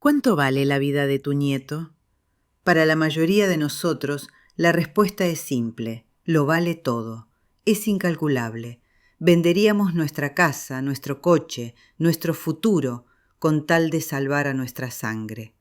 ¿Cuánto vale la vida de tu nieto? Para la mayoría de nosotros, la respuesta es simple: lo vale todo. Es incalculable. Venderíamos nuestra casa, nuestro coche, nuestro futuro, con tal de salvar a nuestra sangre.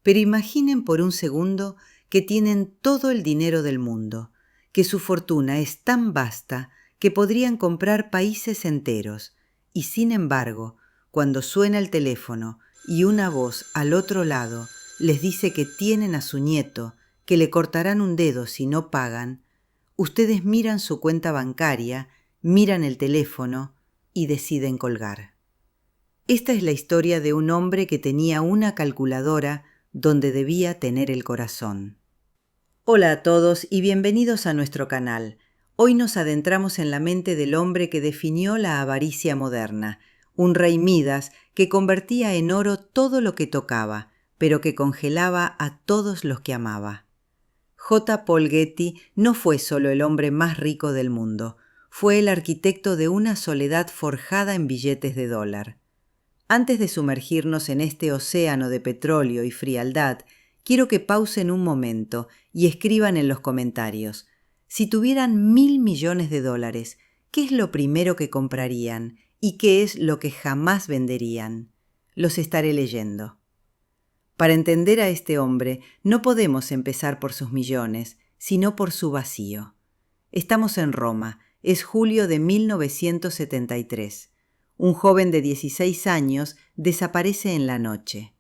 Pero imaginen por un segundo que tienen todo el dinero del mundo, que su fortuna es tan vasta que podrían comprar países enteros, y sin embargo, cuando suena el teléfono y una voz al otro lado les dice que tienen a su nieto, que le cortarán un dedo si no pagan, ustedes miran su cuenta bancaria, miran el teléfono y deciden colgar. Esta es la historia de un hombre que tenía una calculadora donde debía tener el corazón. Hola a todos y bienvenidos a nuestro canal. Hoy nos adentramos en la mente del hombre que definió la avaricia moderna, un rey Midas que convertía en oro todo lo que tocaba, pero que congelaba a todos los que amaba. J. Paul Getty no fue solo el hombre más rico del mundo, fue el arquitecto de una soledad forjada en billetes de dólar. Antes de sumergirnos en este océano de petróleo y frialdad, quiero que pausen un momento y escriban en los comentarios: si tuvieran 1.000 millones de dólares, ¿qué es lo primero que comprarían y qué es lo que jamás venderían? Los estaré leyendo. Para entender a este hombre, no podemos empezar por sus millones, sino por su vacío. Estamos en Roma, es julio de 1973. Un joven de 16 años desaparece en la noche.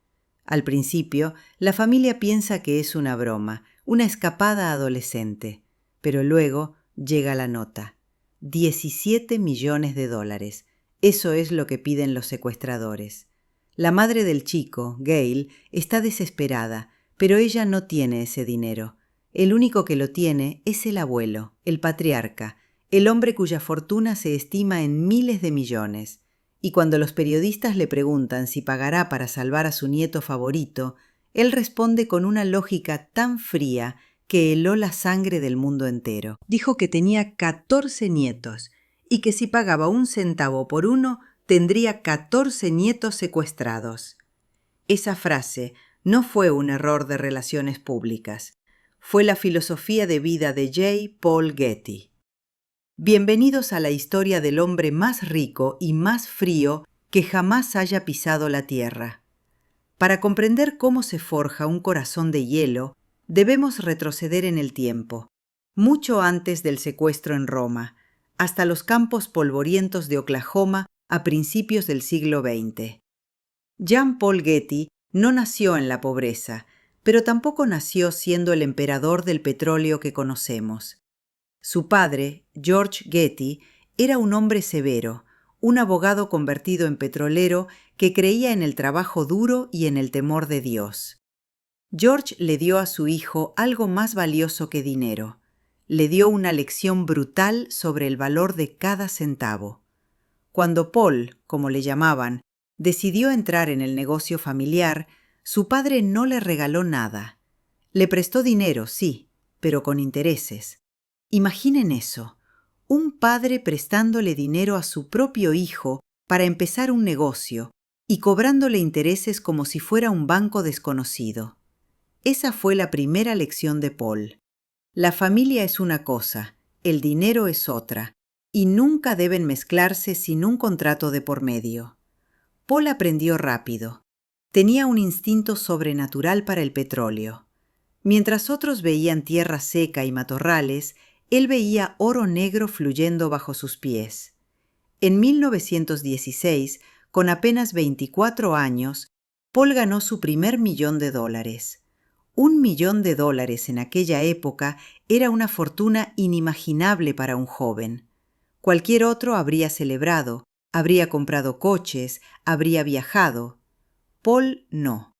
Al principio, la familia piensa que es una broma, una escapada adolescente, pero luego llega la nota: 17 millones de dólares. Eso es lo que piden los secuestradores. La madre del chico, Gail, está desesperada, pero ella no tiene ese dinero. El único que lo tiene es el abuelo, el patriarca, el hombre cuya fortuna se estima en miles de millones. Y cuando los periodistas le preguntan si pagará para salvar a su nieto favorito, él responde con una lógica tan fría que heló la sangre del mundo entero. Dijo que tenía 14 nietos y que si pagaba 1 centavo por uno, tendría 14 nietos secuestrados. Esa frase no fue un error de relaciones públicas, fue la filosofía de vida de J. Paul Getty. Bienvenidos a la historia del hombre más rico y más frío que jamás haya pisado la tierra. Para comprender cómo se forja un corazón de hielo, debemos retroceder en el tiempo, mucho antes del secuestro en Roma, hasta los campos polvorientos de Oklahoma a principios del siglo XX. Jean Paul Getty no nació en la pobreza, pero tampoco nació siendo el emperador del petróleo que conocemos. Su padre, George Getty, era un hombre severo, un abogado convertido en petrolero que creía en el trabajo duro y en el temor de Dios. George le dio a su hijo algo más valioso que dinero. Le dio una lección brutal sobre el valor de cada centavo. Cuando Paul, como le llamaban, decidió entrar en el negocio familiar, su padre no le regaló nada. Le prestó dinero, sí, pero con intereses. Imaginen eso, un padre prestándole dinero a su propio hijo para empezar un negocio y cobrándole intereses como si fuera un banco desconocido. Esa fue la primera lección de Paul. La familia es una cosa, el dinero es otra, y nunca deben mezclarse sin un contrato de por medio. Paul aprendió rápido. Tenía un instinto sobrenatural para el petróleo. Mientras otros veían tierra seca y matorrales, él veía oro negro fluyendo bajo sus pies. En 1916, con apenas 24 años, Paul ganó su primer $1.000.000. $1.000.000 en aquella época era una fortuna inimaginable para un joven. Cualquier otro habría celebrado, habría comprado coches, habría viajado. Paul no.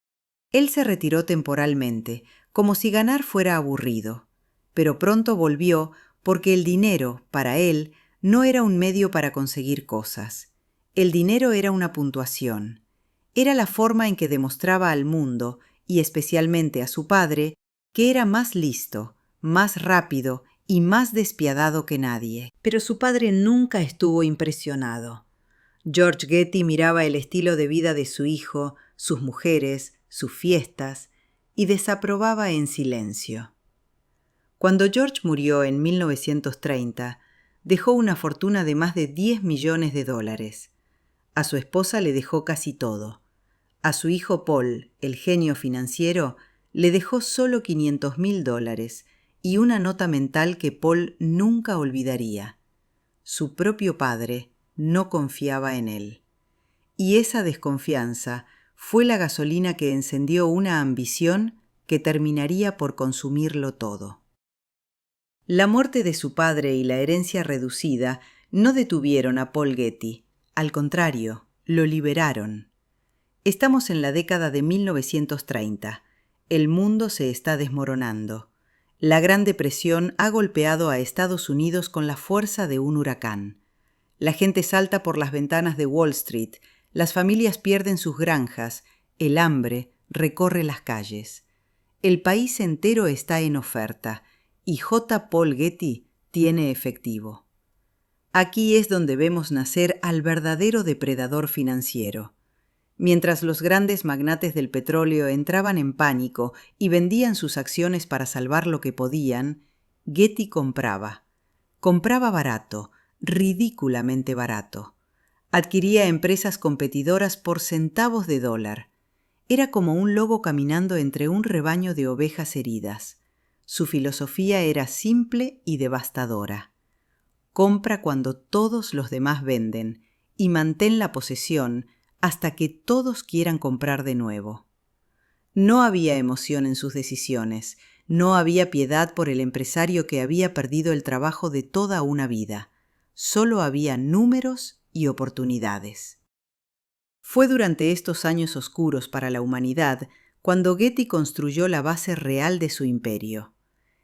Él se retiró temporalmente, como si ganar fuera aburrido. Pero pronto volvió porque el dinero, para él, no era un medio para conseguir cosas. El dinero era una puntuación. Era la forma en que demostraba al mundo, y especialmente a su padre, que era más listo, más rápido y más despiadado que nadie. Pero su padre nunca estuvo impresionado. George Getty miraba el estilo de vida de su hijo, sus mujeres, sus fiestas, y desaprobaba en silencio. Cuando George murió en 1930, dejó una fortuna de más de $10 millones. A su esposa le dejó casi todo. A su hijo Paul, el genio financiero, le dejó solo $500.000 y una nota mental que Paul nunca olvidaría. Su propio padre no confiaba en él. Y esa desconfianza fue la gasolina que encendió una ambición que terminaría por consumirlo todo. La muerte de su padre y la herencia reducida no detuvieron a Paul Getty, al contrario, lo liberaron. Estamos en la década de 1930. El mundo se está desmoronando. La Gran Depresión ha golpeado a Estados Unidos con la fuerza de un huracán. La gente salta por las ventanas de Wall Street, las familias pierden sus granjas, el hambre recorre las calles. El país entero está en oferta y J. Paul Getty tiene efectivo. Aquí es donde vemos nacer al verdadero depredador financiero. Mientras los grandes magnates del petróleo entraban en pánico y vendían sus acciones para salvar lo que podían, Getty compraba. Compraba barato, ridículamente barato. Adquiría empresas competidoras por centavos de dólar. Era como un lobo caminando entre un rebaño de ovejas heridas. Su filosofía era simple y devastadora. Compra cuando todos los demás venden y mantén la posesión hasta que todos quieran comprar de nuevo. No había emoción en sus decisiones, no había piedad por el empresario que había perdido el trabajo de toda una vida. Solo había números y oportunidades. Fue durante estos años oscuros para la humanidad cuando Getty construyó la base real de su imperio.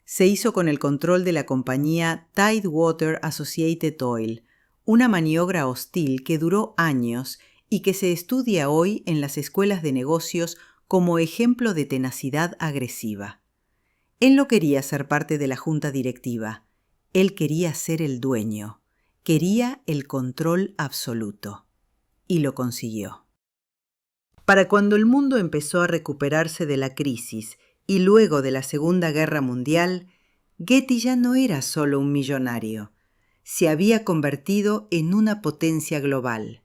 Se hizo con el control de la compañía Tidewater Associated Oil, una maniobra hostil que duró años y que se estudia hoy en las escuelas de negocios como ejemplo de tenacidad agresiva. Él no quería ser parte de la junta directiva, él quería ser el dueño, quería el control absoluto. Y lo consiguió. Para cuando el mundo empezó a recuperarse de la crisis y luego de la Segunda Guerra Mundial, Getty ya no era solo un millonario, se había convertido en una potencia global.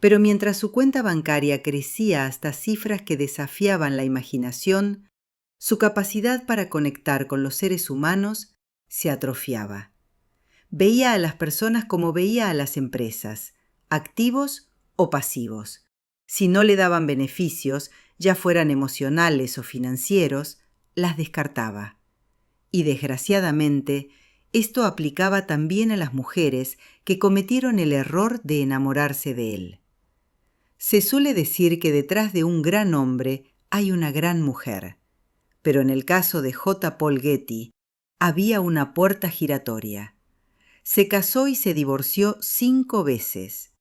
Pero mientras su cuenta bancaria crecía hasta cifras que desafiaban la imaginación, su capacidad para conectar con los seres humanos se atrofiaba. Veía a las personas como veía a las empresas, activos o pasivos. Si no le daban beneficios, ya fueran emocionales o financieros, las descartaba. Y desgraciadamente, esto aplicaba también a las mujeres que cometieron el error de enamorarse de él. Se suele decir que detrás de un gran hombre hay una gran mujer, pero en el caso de J. Paul Getty había una puerta giratoria. Se casó y se divorció 5 veces.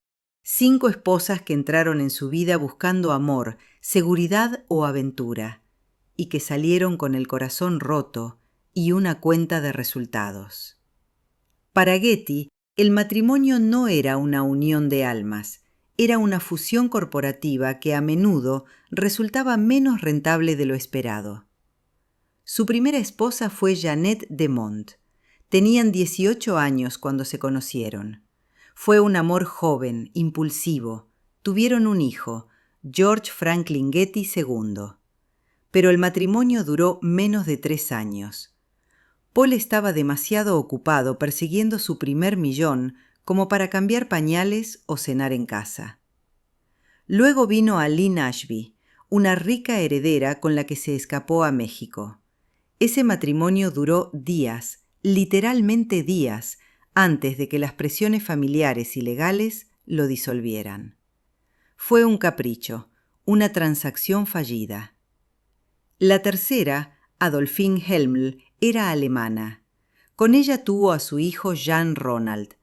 5 esposas que entraron en su vida buscando amor, seguridad o aventura, y que salieron con el corazón roto y una cuenta de resultados. Para Getty, el matrimonio no era una unión de almas, era una fusión corporativa que a menudo resultaba menos rentable de lo esperado. Su primera esposa fue Jeannette Demont. Tenían 18 años cuando se conocieron. Fue un amor joven, impulsivo. Tuvieron un hijo, George Franklin Getty II. Pero el matrimonio duró menos de 3 años. Paul estaba demasiado ocupado persiguiendo su primer millón como para cambiar pañales o cenar en casa. Luego vino Lynn Ashby, una rica heredera con la que se escapó a México. Ese matrimonio duró días, literalmente días, antes de que las presiones familiares y legales lo disolvieran. Fue un capricho, una transacción fallida. La tercera, Adolphine Helml, era alemana. Con ella tuvo a su hijo Jan Ronald,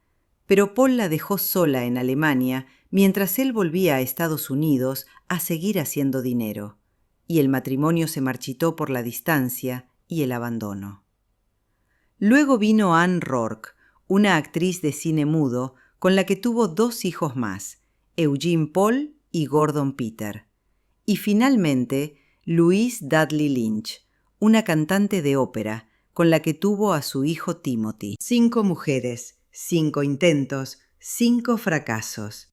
pero Paul la dejó sola en Alemania mientras él volvía a Estados Unidos a seguir haciendo dinero, y el matrimonio se marchitó por la distancia y el abandono. Luego vino Anne Rourke, una actriz de cine mudo con la que tuvo 2 hijos más, Eugene Paul y Gordon Peter. Y finalmente, Louise Dudley Lynch, una cantante de ópera, con la que tuvo a su hijo Timothy. 5 mujeres, 5 intentos, 5 fracasos.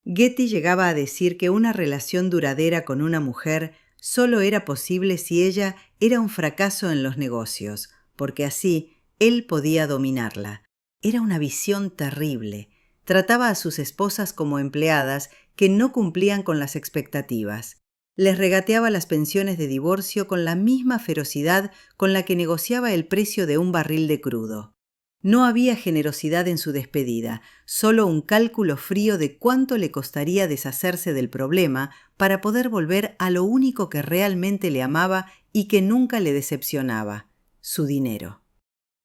Getty llegaba a decir que una relación duradera con una mujer solo era posible si ella era un fracaso en los negocios, porque así él podía dominarla. Era una visión terrible. Trataba a sus esposas como empleadas que no cumplían con las expectativas. Les regateaba las pensiones de divorcio con la misma ferocidad con la que negociaba el precio de un barril de crudo. No había generosidad en su despedida, solo un cálculo frío de cuánto le costaría deshacerse del problema para poder volver a lo único que realmente le amaba y que nunca le decepcionaba, su dinero.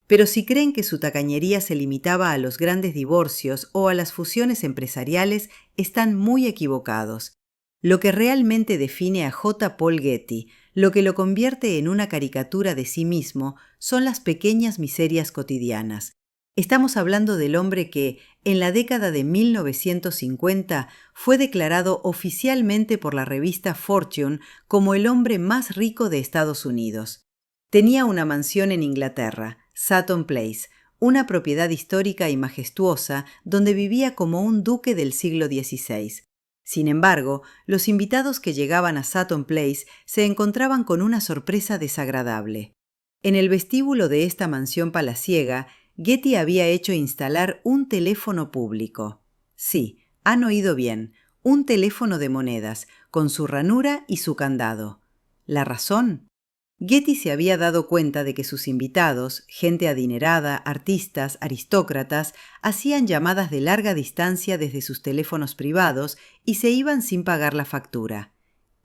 Pero si creen que su tacañería se limitaba a los grandes divorcios o a las fusiones empresariales, están muy equivocados. Lo que realmente define a J. Paul Getty, lo que lo convierte en una caricatura de sí mismo, son las pequeñas miserias cotidianas. Estamos hablando del hombre que, en la década de 1950, fue declarado oficialmente por la revista Fortune como el hombre más rico de Estados Unidos. Tenía una mansión en Inglaterra, Sutton Place, una propiedad histórica y majestuosa donde vivía como un duque del siglo XVI. Sin embargo, los invitados que llegaban a Sutton Place se encontraban con una sorpresa desagradable. En el vestíbulo de esta mansión palaciega, Getty había hecho instalar un teléfono público. Sí, han oído bien, un teléfono de monedas, con su ranura y su candado. ¿La razón? Getty se había dado cuenta de que sus invitados, gente adinerada, artistas, aristócratas, hacían llamadas de larga distancia desde sus teléfonos privados y se iban sin pagar la factura.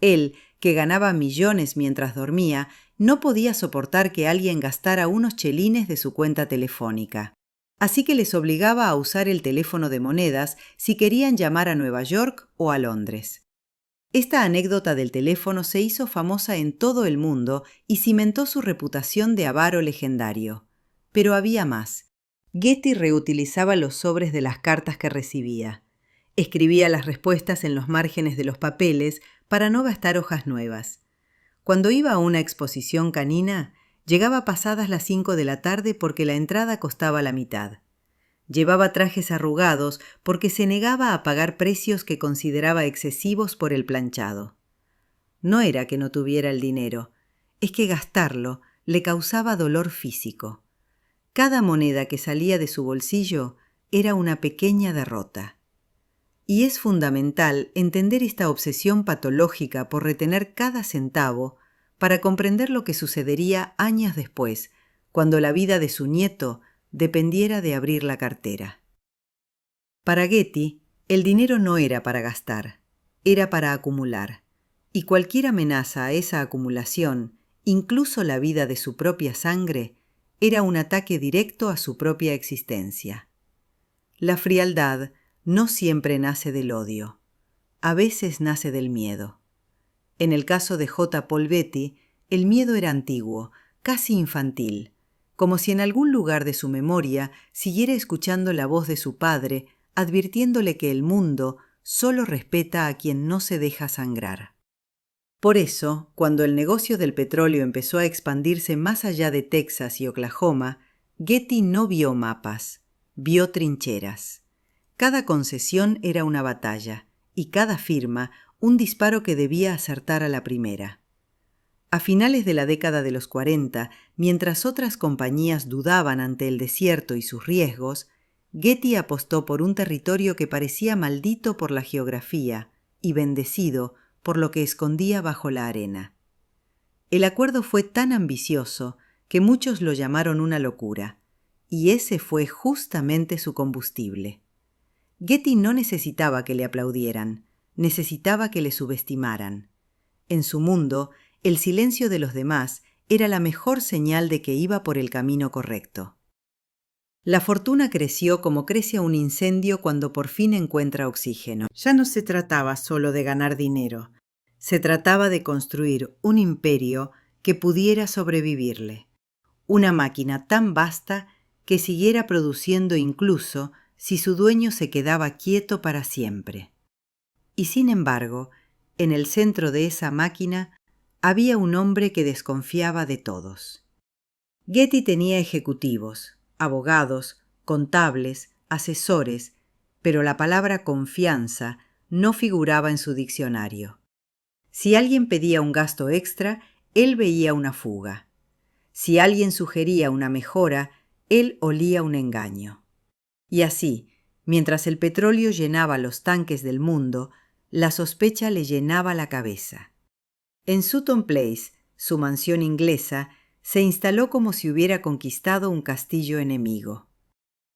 Él, que ganaba millones mientras dormía, no podía soportar que alguien gastara unos chelines de su cuenta telefónica. Así que les obligaba a usar el teléfono de monedas si querían llamar a Nueva York o a Londres. Esta anécdota del teléfono se hizo famosa en todo el mundo y cimentó su reputación de avaro legendario. Pero había más. Getty reutilizaba los sobres de las cartas que recibía. Escribía las respuestas en los márgenes de los papeles para no gastar hojas nuevas. Cuando iba a una exposición canina, llegaba pasadas las 5 de la tarde porque la entrada costaba la mitad. Llevaba trajes arrugados porque se negaba a pagar precios que consideraba excesivos por el planchado. No era que no tuviera el dinero, es que gastarlo le causaba dolor físico. Cada moneda que salía de su bolsillo era una pequeña derrota. Y es fundamental entender esta obsesión patológica por retener cada centavo para comprender lo que sucedería años después, cuando la vida de su nieto dependiera de abrir la cartera. Para Getty, el dinero no era para gastar, era para acumular, y cualquier amenaza a esa acumulación, incluso la vida de su propia sangre, era un ataque directo a su propia existencia. La frialdad no siempre nace del odio, a veces nace del miedo. En el caso de J. Paul Getty, el miedo era antiguo, casi infantil, como si en algún lugar de su memoria siguiera escuchando la voz de su padre, advirtiéndole que el mundo solo respeta a quien no se deja sangrar. Por eso, cuando el negocio del petróleo empezó a expandirse más allá de Texas y Oklahoma, Getty no vio mapas, vio trincheras. Cada concesión era una batalla, y cada firma un disparo que debía acertar a la primera. A finales de la década de los 40, mientras otras compañías dudaban ante el desierto y sus riesgos, Getty apostó por un territorio que parecía maldito por la geografía y bendecido por lo que escondía bajo la arena. El acuerdo fue tan ambicioso que muchos lo llamaron una locura, y ese fue justamente su combustible. Getty no necesitaba que le aplaudieran, necesitaba que le subestimaran. En su mundo, el silencio de los demás era la mejor señal de que iba por el camino correcto. La fortuna creció como crece un incendio cuando por fin encuentra oxígeno. Ya no se trataba solo de ganar dinero, se trataba de construir un imperio que pudiera sobrevivirle. Una máquina tan vasta que siguiera produciendo incluso si su dueño se quedaba quieto para siempre. Y sin embargo, en el centro de esa máquina, había un hombre que desconfiaba de todos. Getty tenía ejecutivos, abogados, contables, asesores, pero la palabra confianza no figuraba en su diccionario. Si alguien pedía un gasto extra, él veía una fuga. Si alguien sugería una mejora, él olía un engaño. Y así, mientras el petróleo llenaba los tanques del mundo, la sospecha le llenaba la cabeza. En Sutton Place, su mansión inglesa, se instaló como si hubiera conquistado un castillo enemigo.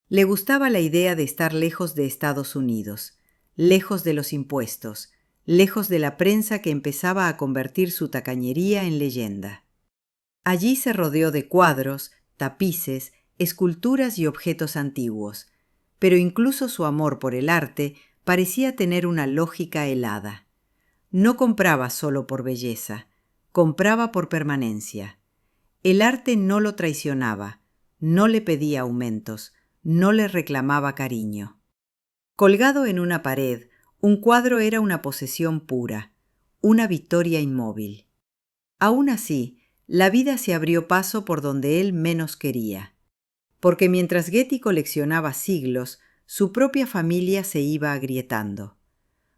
Le gustaba la idea de estar lejos de Estados Unidos, lejos de los impuestos, lejos de la prensa que empezaba a convertir su tacañería en leyenda. Allí se rodeó de cuadros, tapices, esculturas y objetos antiguos, pero incluso su amor por el arte parecía tener una lógica helada. No compraba solo por belleza, compraba por permanencia. El arte no lo traicionaba, no le pedía aumentos, no le reclamaba cariño. Colgado en una pared, un cuadro era una posesión pura, una victoria inmóvil. Aún así, la vida se abrió paso por donde él menos quería, porque mientras Getty coleccionaba siglos, su propia familia se iba agrietando.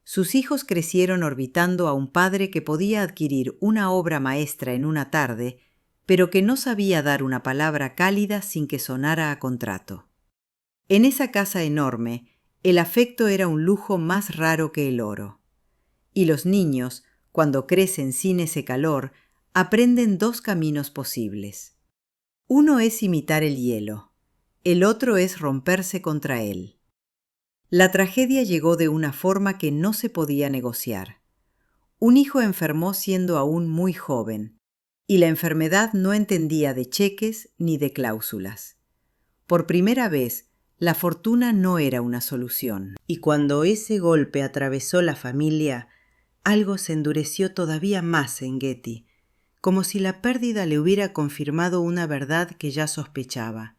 Sus hijos crecieron orbitando a un padre que podía adquirir una obra maestra en una tarde, pero que no sabía dar una palabra cálida sin que sonara a contrato. En esa casa enorme, el afecto era un lujo más raro que el oro. Y los niños, cuando crecen sin ese calor, aprenden dos caminos posibles. Uno es imitar el hielo, el otro es romperse contra él. La tragedia llegó de una forma que no se podía negociar. Un hijo enfermó siendo aún muy joven, y la enfermedad no entendía de cheques ni de cláusulas. Por primera vez, la fortuna no era una solución, y cuando ese golpe atravesó la familia, algo se endureció todavía más en Getty, como si la pérdida le hubiera confirmado una verdad que ya sospechaba.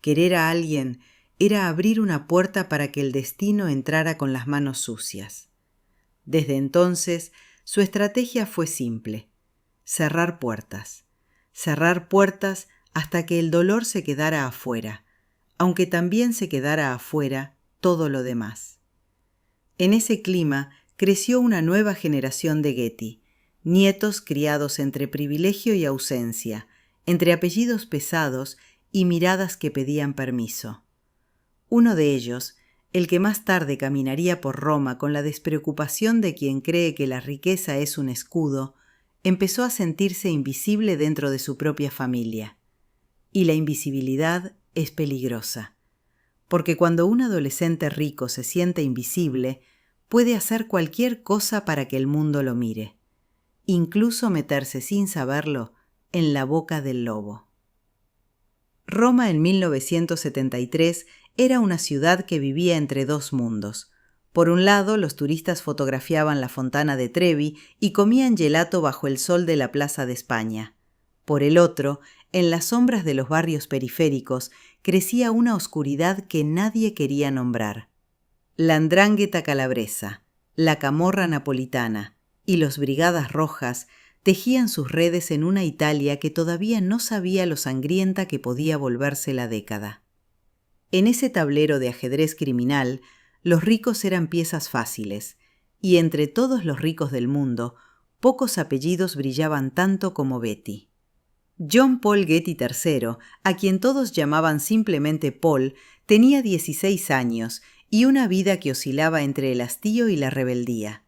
Querer a alguien era abrir una puerta para que el destino entrara con las manos sucias. Desde entonces, su estrategia fue simple: cerrar puertas hasta que el dolor se quedara afuera, aunque también se quedara afuera todo lo demás. En ese clima creció una nueva generación de Getty, nietos criados entre privilegio y ausencia, entre apellidos pesados y miradas que pedían permiso. Uno de ellos, el que más tarde caminaría por Roma con la despreocupación de quien cree que la riqueza es un escudo, empezó a sentirse invisible dentro de su propia familia. Y la invisibilidad es peligrosa, porque cuando un adolescente rico se siente invisible, puede hacer cualquier cosa para que el mundo lo mire, incluso meterse sin saberlo en la boca del lobo. Roma en 1973 era una ciudad que vivía entre dos mundos. Por un lado, los turistas fotografiaban la Fontana de Trevi y comían gelato bajo el sol de la Plaza de España. Por el otro, en las sombras de los barrios periféricos, crecía una oscuridad que nadie quería nombrar. La 'ndrangheta calabresa, la camorra napolitana y los Brigadas Rojas tejían sus redes en una Italia que todavía no sabía lo sangrienta que podía volverse la década. En ese tablero de ajedrez criminal, los ricos eran piezas fáciles, y entre todos los ricos del mundo, pocos apellidos brillaban tanto como Betty. John Paul Getty III, a quien todos llamaban simplemente Paul, tenía 16 años y una vida que oscilaba entre el hastío y la rebeldía.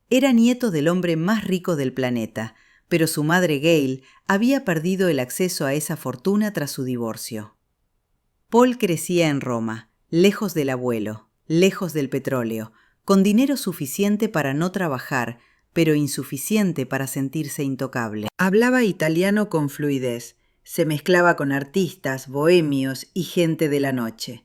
Era nieto del hombre más rico del planeta, pero su madre Gail había perdido el acceso a esa fortuna tras su divorcio. Paul crecía en Roma, lejos del abuelo, lejos del petróleo, con dinero suficiente para no trabajar, pero insuficiente para sentirse intocable. Hablaba italiano con fluidez, se mezclaba con artistas, bohemios y gente de la noche.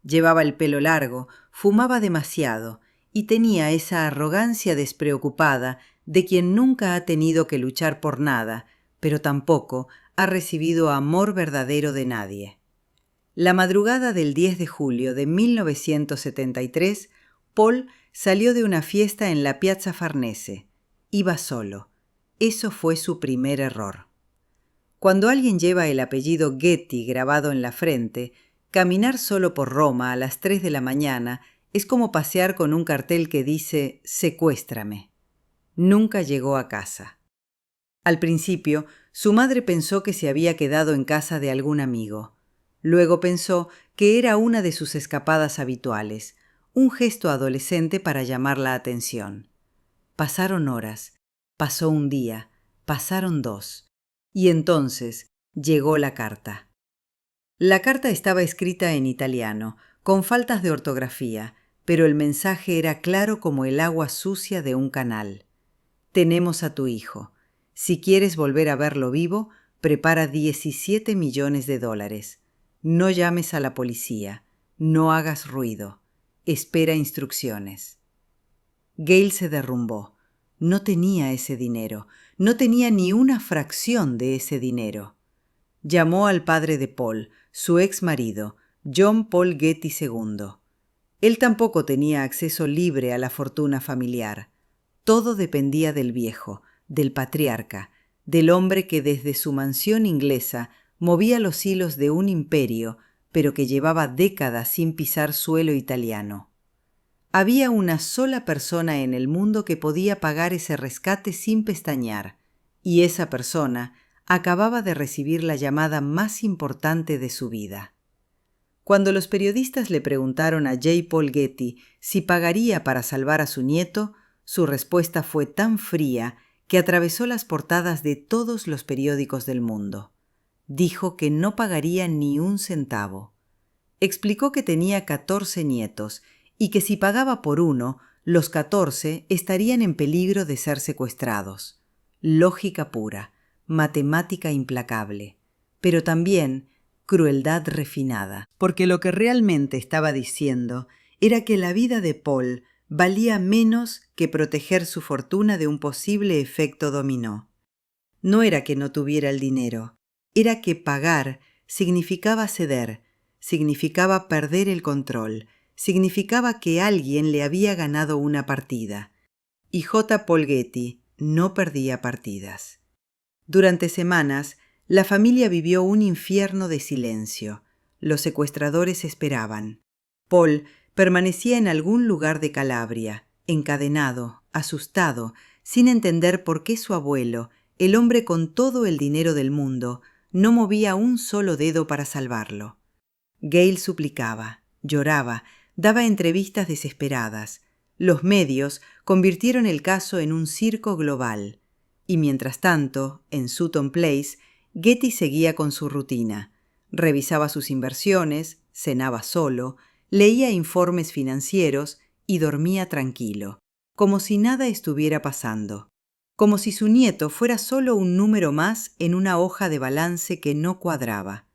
Llevaba el pelo largo, fumaba demasiado y tenía esa arrogancia despreocupada de quien nunca ha tenido que luchar por nada, pero tampoco ha recibido amor verdadero de nadie. La madrugada del 10 de julio de 1973, Paul salió de una fiesta en la Piazza Farnese. Iba solo. Eso fue su primer error. Cuando alguien lleva el apellido Getty grabado en la frente, caminar solo por Roma a las 3 de la mañana es como pasear con un cartel que dice «Secuéstrame». Nunca llegó a casa. Al principio, su madre pensó que se había quedado en casa de algún amigo. Luego pensó que era una de sus escapadas habituales, un gesto adolescente para llamar la atención. Pasaron horas, pasó un día, pasaron 2, y entonces llegó la carta. La carta estaba escrita en italiano, con faltas de ortografía, pero el mensaje era claro como el agua sucia de un canal. Tenemos a tu hijo. Si quieres volver a verlo vivo, prepara $17 millones. No llames a la policía. No hagas ruido. Espera instrucciones. Gail se derrumbó. No tenía ese dinero. No tenía ni una fracción de ese dinero. Llamó al padre de Paul, su ex marido, John Paul Getty II. Él tampoco tenía acceso libre a la fortuna familiar. Todo dependía del viejo, del patriarca, del hombre que desde su mansión inglesa movía los hilos de un imperio, pero que llevaba décadas sin pisar suelo italiano. Había una sola persona en el mundo que podía pagar ese rescate sin pestañear, y esa persona acababa de recibir la llamada más importante de su vida. Cuando los periodistas le preguntaron a J. Paul Getty si pagaría para salvar a su nieto, su respuesta fue tan fría que atravesó las portadas de todos los periódicos del mundo. Dijo que no pagaría ni un centavo. Explicó que tenía 14 nietos y que si pagaba por uno, los 14 estarían en peligro de ser secuestrados. Lógica pura, matemática implacable, pero también crueldad refinada, porque lo que realmente estaba diciendo era que la vida de Paul valía menos que proteger su fortuna de un posible efecto dominó. No era que no tuviera el dinero, era que pagar significaba ceder, significaba perder el control, significaba que alguien le había ganado una partida. Y J. Paul Getty no perdía partidas. Durante semanas, la familia vivió un infierno de silencio. Los secuestradores esperaban. Paul permanecía en algún lugar de Calabria, encadenado, asustado, sin entender por qué su abuelo, el hombre con todo el dinero del mundo, no movía un solo dedo para salvarlo. Gail suplicaba, lloraba, daba entrevistas desesperadas. Los medios convirtieron el caso en un circo global. Y mientras tanto, en Sutton Place, Getty seguía con su rutina. Revisaba sus inversiones, cenaba solo, leía informes financieros y dormía tranquilo, como si nada estuviera pasando, como si su nieto fuera solo un número más en una hoja de balance que no cuadraba.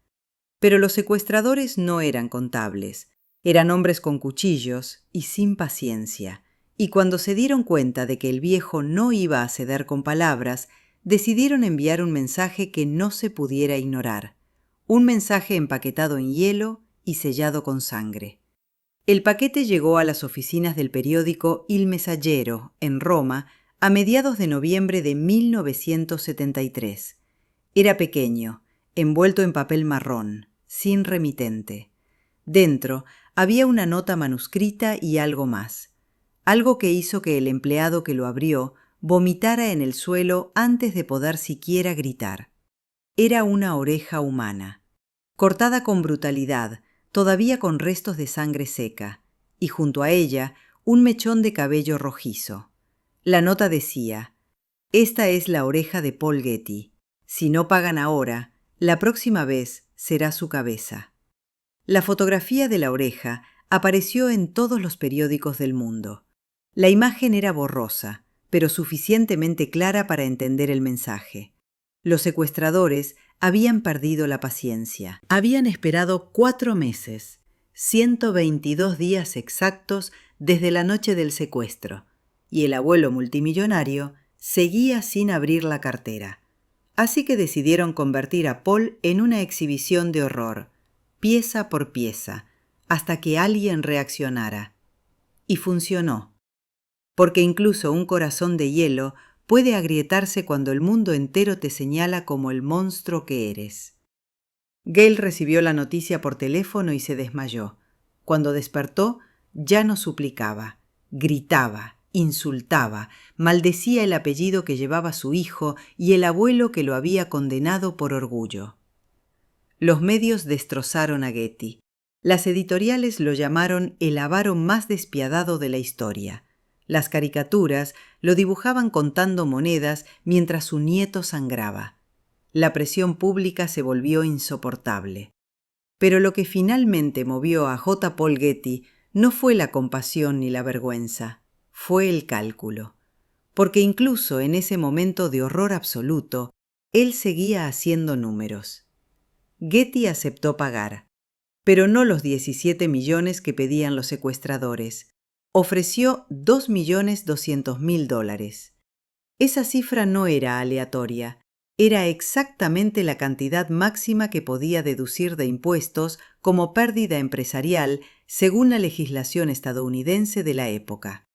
Pero los secuestradores no eran contables, eran hombres con cuchillos y sin paciencia, y cuando se dieron cuenta de que el viejo no iba a ceder con palabras, decidieron enviar un mensaje que no se pudiera ignorar, un mensaje empaquetado en hielo y sellado con sangre. El paquete llegó a las oficinas del periódico Il Messaggero, en Roma, a mediados de noviembre de 1973. Era pequeño, envuelto en papel marrón, sin remitente. Dentro había una nota manuscrita y algo más, algo que hizo que el empleado que lo abrió vomitara en el suelo antes de poder siquiera gritar. Era una oreja humana, cortada con brutalidad, todavía con restos de sangre seca, y junto a ella un mechón de cabello rojizo. La nota decía: «Esta es la oreja de Paul Getty. Si no pagan ahora, la próxima vez será su cabeza». La fotografía de la oreja apareció en todos los periódicos del mundo. La imagen era borrosa, pero suficientemente clara para entender el mensaje. Los secuestradores habían perdido la paciencia. Habían esperado 4 meses, 122 días exactos desde la noche del secuestro, y el abuelo multimillonario seguía sin abrir la cartera. Así que decidieron convertir a Paul en una exhibición de horror, pieza por pieza, hasta que alguien reaccionara. Y funcionó. Porque incluso un corazón de hielo puede agrietarse cuando el mundo entero te señala como el monstruo que eres. Gail recibió la noticia por teléfono y se desmayó. Cuando despertó, ya no suplicaba, gritaba, insultaba, maldecía el apellido que llevaba su hijo y el abuelo que lo había condenado por orgullo. Los medios destrozaron a Getty. Las editoriales lo llamaron el avaro más despiadado de la historia. Las caricaturas lo dibujaban contando monedas mientras su nieto sangraba. La presión pública se volvió insoportable. Pero lo que finalmente movió a J. Paul Getty no fue la compasión ni la vergüenza, fue el cálculo. Porque incluso en ese momento de horror absoluto, él seguía haciendo números. Getty aceptó pagar, pero no los 17 millones que pedían los secuestradores. Ofreció $2.200.000. Esa cifra no era aleatoria. Era exactamente la cantidad máxima que podía deducir de impuestos como pérdida empresarial según la legislación estadounidense de la época.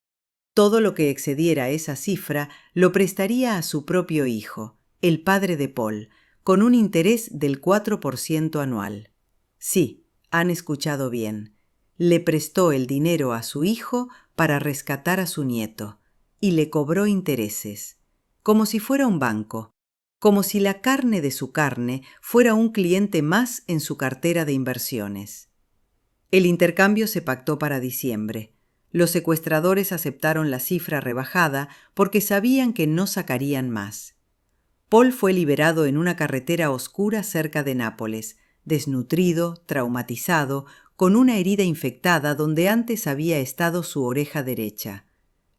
Todo lo que excediera esa cifra lo prestaría a su propio hijo, el padre de Paul, con un interés del 4% anual. Sí, han escuchado bien. Le prestó el dinero a su hijo para rescatar a su nieto y le cobró intereses, como si fuera un banco, como si la carne de su carne fuera un cliente más en su cartera de inversiones. El intercambio se pactó para diciembre. Los secuestradores aceptaron la cifra rebajada porque sabían que no sacarían más. Paul fue liberado en una carretera oscura cerca de Nápoles, desnutrido, traumatizado, con una herida infectada donde antes había estado su oreja derecha.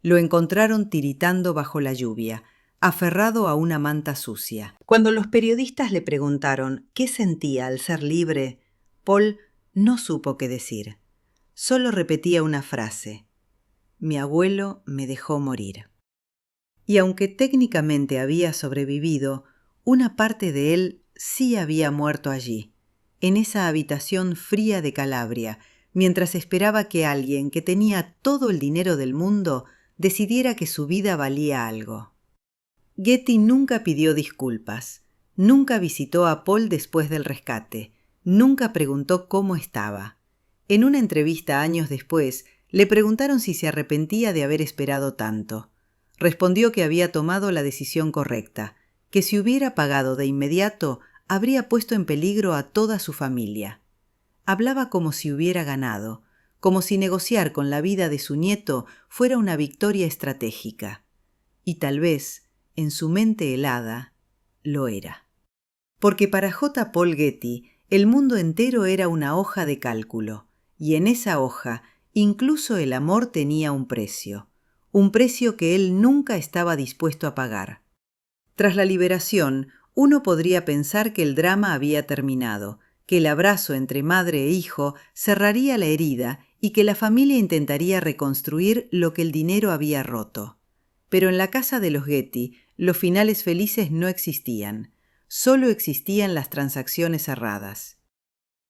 Lo encontraron tiritando bajo la lluvia, aferrado a una manta sucia. Cuando los periodistas le preguntaron qué sentía al ser libre, Paul no supo qué decir. Solo repetía una frase: «Mi abuelo me dejó morir». Y aunque técnicamente había sobrevivido, una parte de él sí había muerto allí, en esa habitación fría de Calabria, mientras esperaba que alguien que tenía todo el dinero del mundo decidiera que su vida valía algo. Getty nunca pidió disculpas, nunca visitó a Paul después del rescate, nunca preguntó cómo estaba. En una entrevista años después, le preguntaron si se arrepentía de haber esperado tanto. Respondió que había tomado la decisión correcta, que si hubiera pagado de inmediato, habría puesto en peligro a toda su familia. Hablaba como si hubiera ganado, como si negociar con la vida de su nieto fuera una victoria estratégica. Y tal vez, en su mente helada, lo era. Porque para J. Paul Getty, el mundo entero era una hoja de cálculo, y en esa hoja incluso el amor tenía un precio que él nunca estaba dispuesto a pagar. Tras la liberación, uno podría pensar que el drama había terminado, que el abrazo entre madre e hijo cerraría la herida y que la familia intentaría reconstruir lo que el dinero había roto. Pero en la casa de los Getty, los finales felices no existían, solo existían las transacciones cerradas.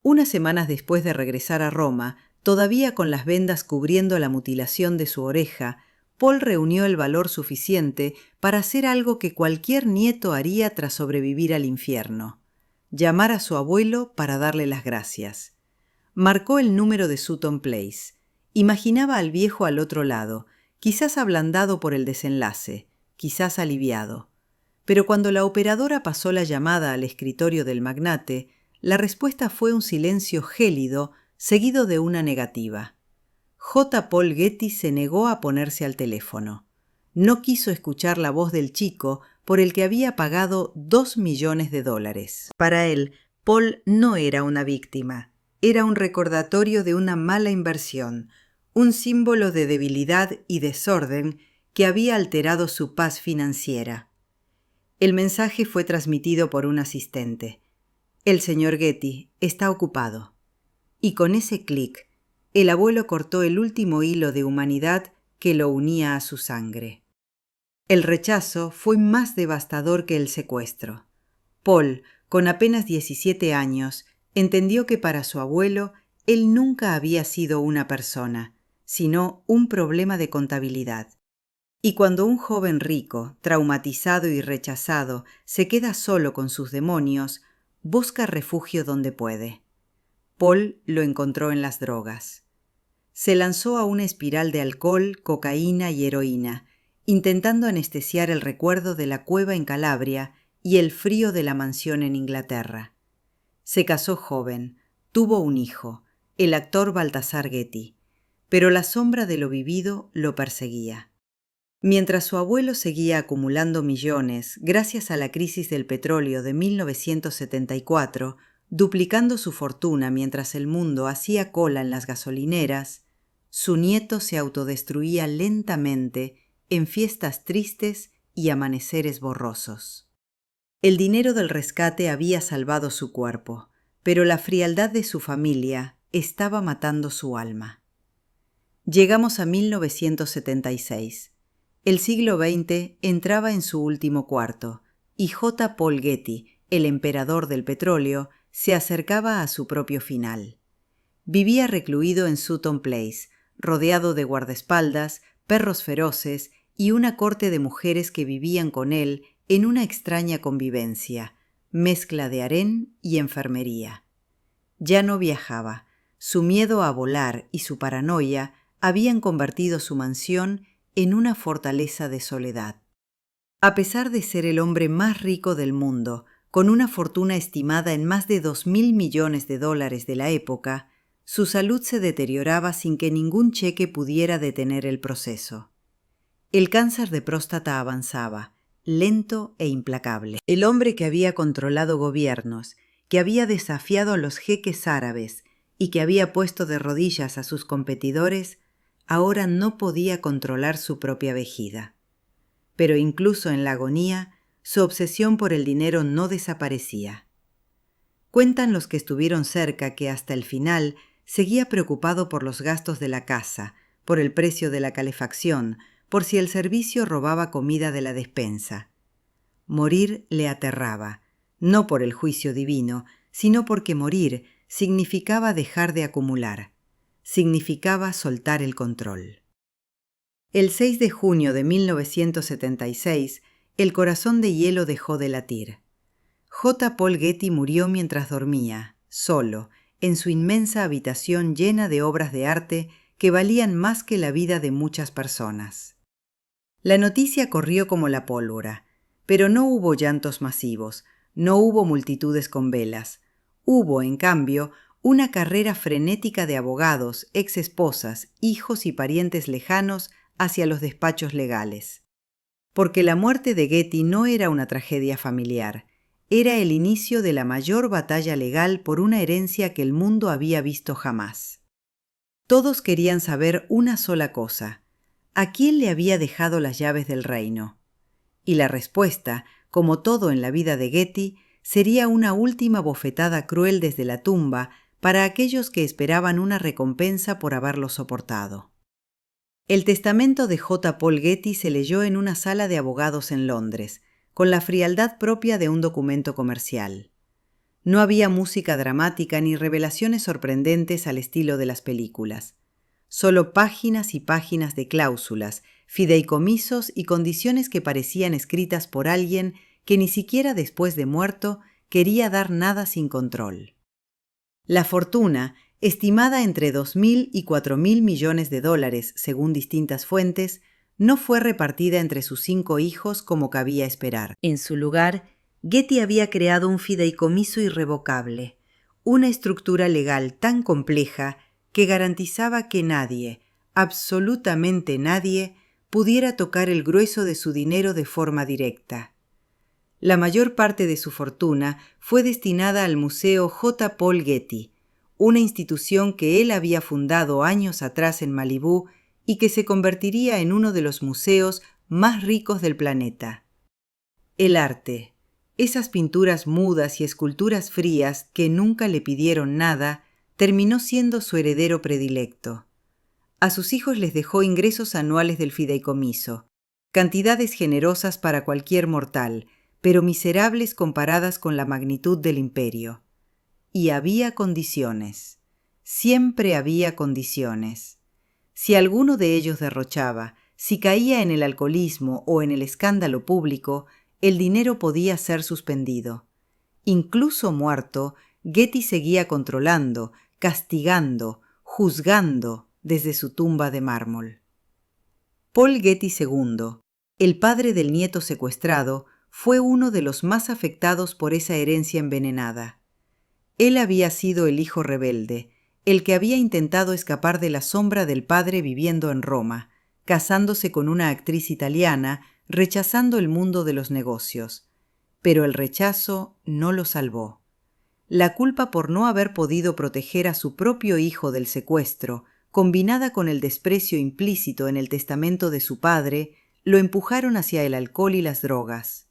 Unas semanas después de regresar a Roma, todavía con las vendas cubriendo la mutilación de su oreja, Paul reunió el valor suficiente para hacer algo que cualquier nieto haría tras sobrevivir al infierno: llamar a su abuelo para darle las gracias. Marcó el número de Sutton Place. Imaginaba al viejo al otro lado, quizás ablandado por el desenlace, quizás aliviado. Pero cuando la operadora pasó la llamada al escritorio del magnate, la respuesta fue un silencio gélido seguido de una negativa. J. Paul Getty se negó a ponerse al teléfono. No quiso escuchar la voz del chico por el que había pagado $2 millones. Para él, Paul no era una víctima. Era un recordatorio de una mala inversión, un símbolo de debilidad y desorden que había alterado su paz financiera. El mensaje fue transmitido por un asistente. «El señor Getty está ocupado». Y con ese clic, el abuelo cortó el último hilo de humanidad que lo unía a su sangre. El rechazo fue más devastador que el secuestro. Paul, con apenas 17 años, entendió que para su abuelo él nunca había sido una persona, sino un problema de contabilidad. Y cuando un joven rico, traumatizado y rechazado, se queda solo con sus demonios, busca refugio donde puede. Paul lo encontró en las drogas. Se lanzó a una espiral de alcohol, cocaína y heroína, intentando anestesiar el recuerdo de la cueva en Calabria y el frío de la mansión en Inglaterra. Se casó joven, tuvo un hijo, el actor Baltasar Getty, pero la sombra de lo vivido lo perseguía. Mientras su abuelo seguía acumulando millones gracias a la crisis del petróleo de 1974, duplicando su fortuna mientras el mundo hacía cola en las gasolineras, su nieto se autodestruía lentamente en fiestas tristes y amaneceres borrosos. El dinero del rescate había salvado su cuerpo, pero la frialdad de su familia estaba matando su alma. Llegamos a 1976. El siglo XX entraba en su último cuarto, y J. Paul Getty, el emperador del petróleo, se acercaba a su propio final. Vivía recluido en Sutton Place, rodeado de guardaespaldas, perros feroces y una corte de mujeres que vivían con él en una extraña convivencia, mezcla de harén y enfermería. Ya no viajaba. Su miedo a volar y su paranoia habían convertido su mansión en una fortaleza de soledad. A pesar de ser el hombre más rico del mundo, con una fortuna estimada en más de $2.000 millones de la época, su salud se deterioraba sin que ningún cheque pudiera detener el proceso. El cáncer de próstata avanzaba, lento e implacable. El hombre que había controlado gobiernos, que había desafiado a los jeques árabes y que había puesto de rodillas a sus competidores, ahora no podía controlar su propia vejiga. Pero incluso en la agonía, su obsesión por el dinero no desaparecía. Cuentan los que estuvieron cerca que hasta el final seguía preocupado por los gastos de la casa, por el precio de la calefacción, por si el servicio robaba comida de la despensa. Morir le aterraba, no por el juicio divino, sino porque morir significaba dejar de acumular, significaba soltar el control. El 6 de junio de 1976, el corazón de hielo dejó de latir. J. Paul Getty murió mientras dormía, solo, en su inmensa habitación llena de obras de arte que valían más que la vida de muchas personas. La noticia corrió como la pólvora, pero no hubo llantos masivos, no hubo multitudes con velas. Hubo, en cambio, una carrera frenética de abogados, exesposas, hijos y parientes lejanos hacia los despachos legales. Porque la muerte de Getty no era una tragedia familiar, era el inicio de la mayor batalla legal por una herencia que el mundo había visto jamás. Todos querían saber una sola cosa: ¿a quién le había dejado las llaves del reino? Y la respuesta, como todo en la vida de Getty, sería una última bofetada cruel desde la tumba para aquellos que esperaban una recompensa por haberlo soportado. El testamento de J. Paul Getty se leyó en una sala de abogados en Londres, con la frialdad propia de un documento comercial. No había música dramática ni revelaciones sorprendentes al estilo de las películas. Solo páginas y páginas de cláusulas, fideicomisos y condiciones que parecían escritas por alguien que ni siquiera después de muerto quería dar nada sin control. La fortuna, estimada entre 2.000 y 4.000 millones de dólares según distintas fuentes, no fue repartida entre sus 5 hijos como cabía esperar. En su lugar, Getty había creado un fideicomiso irrevocable, una estructura legal tan compleja que garantizaba que nadie, absolutamente nadie, pudiera tocar el grueso de su dinero de forma directa. La mayor parte de su fortuna fue destinada al Museo J. Paul Getty, una institución que él había fundado años atrás en Malibú y que se convertiría en uno de los museos más ricos del planeta. El arte, esas pinturas mudas y esculturas frías que nunca le pidieron nada, terminó siendo su heredero predilecto. A sus hijos les dejó ingresos anuales del fideicomiso, cantidades generosas para cualquier mortal, pero miserables comparadas con la magnitud del imperio. Y había condiciones. Siempre había condiciones. Si alguno de ellos derrochaba, si caía en el alcoholismo o en el escándalo público, el dinero podía ser suspendido. Incluso muerto, Getty seguía controlando, castigando, juzgando desde su tumba de mármol. Paul Getty II, el padre del nieto secuestrado, fue uno de los más afectados por esa herencia envenenada. Él había sido el hijo rebelde, el que había intentado escapar de la sombra del padre viviendo en Roma, casándose con una actriz italiana, rechazando el mundo de los negocios. Pero el rechazo no lo salvó. La culpa por no haber podido proteger a su propio hijo del secuestro, combinada con el desprecio implícito en el testamento de su padre, lo empujaron hacia el alcohol y las drogas.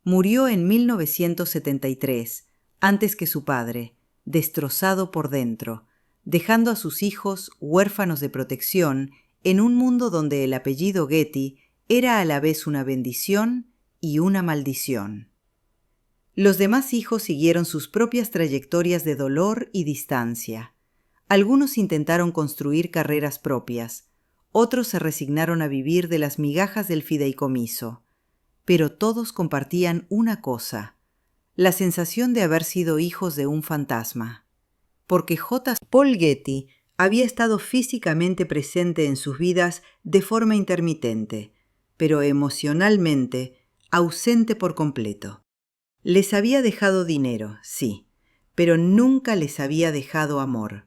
Murió en 1973, antes que su padre, destrozado por dentro, dejando a sus hijos huérfanos de protección en un mundo donde el apellido Getty era a la vez una bendición y una maldición. Los demás hijos siguieron sus propias trayectorias de dolor y distancia. Algunos intentaron construir carreras propias, otros se resignaron a vivir de las migajas del fideicomiso, pero todos compartían una cosa, la sensación de haber sido hijos de un fantasma. Porque Paul Getty había estado físicamente presente en sus vidas de forma intermitente, pero emocionalmente ausente por completo. Les había dejado dinero, sí, pero nunca les había dejado amor.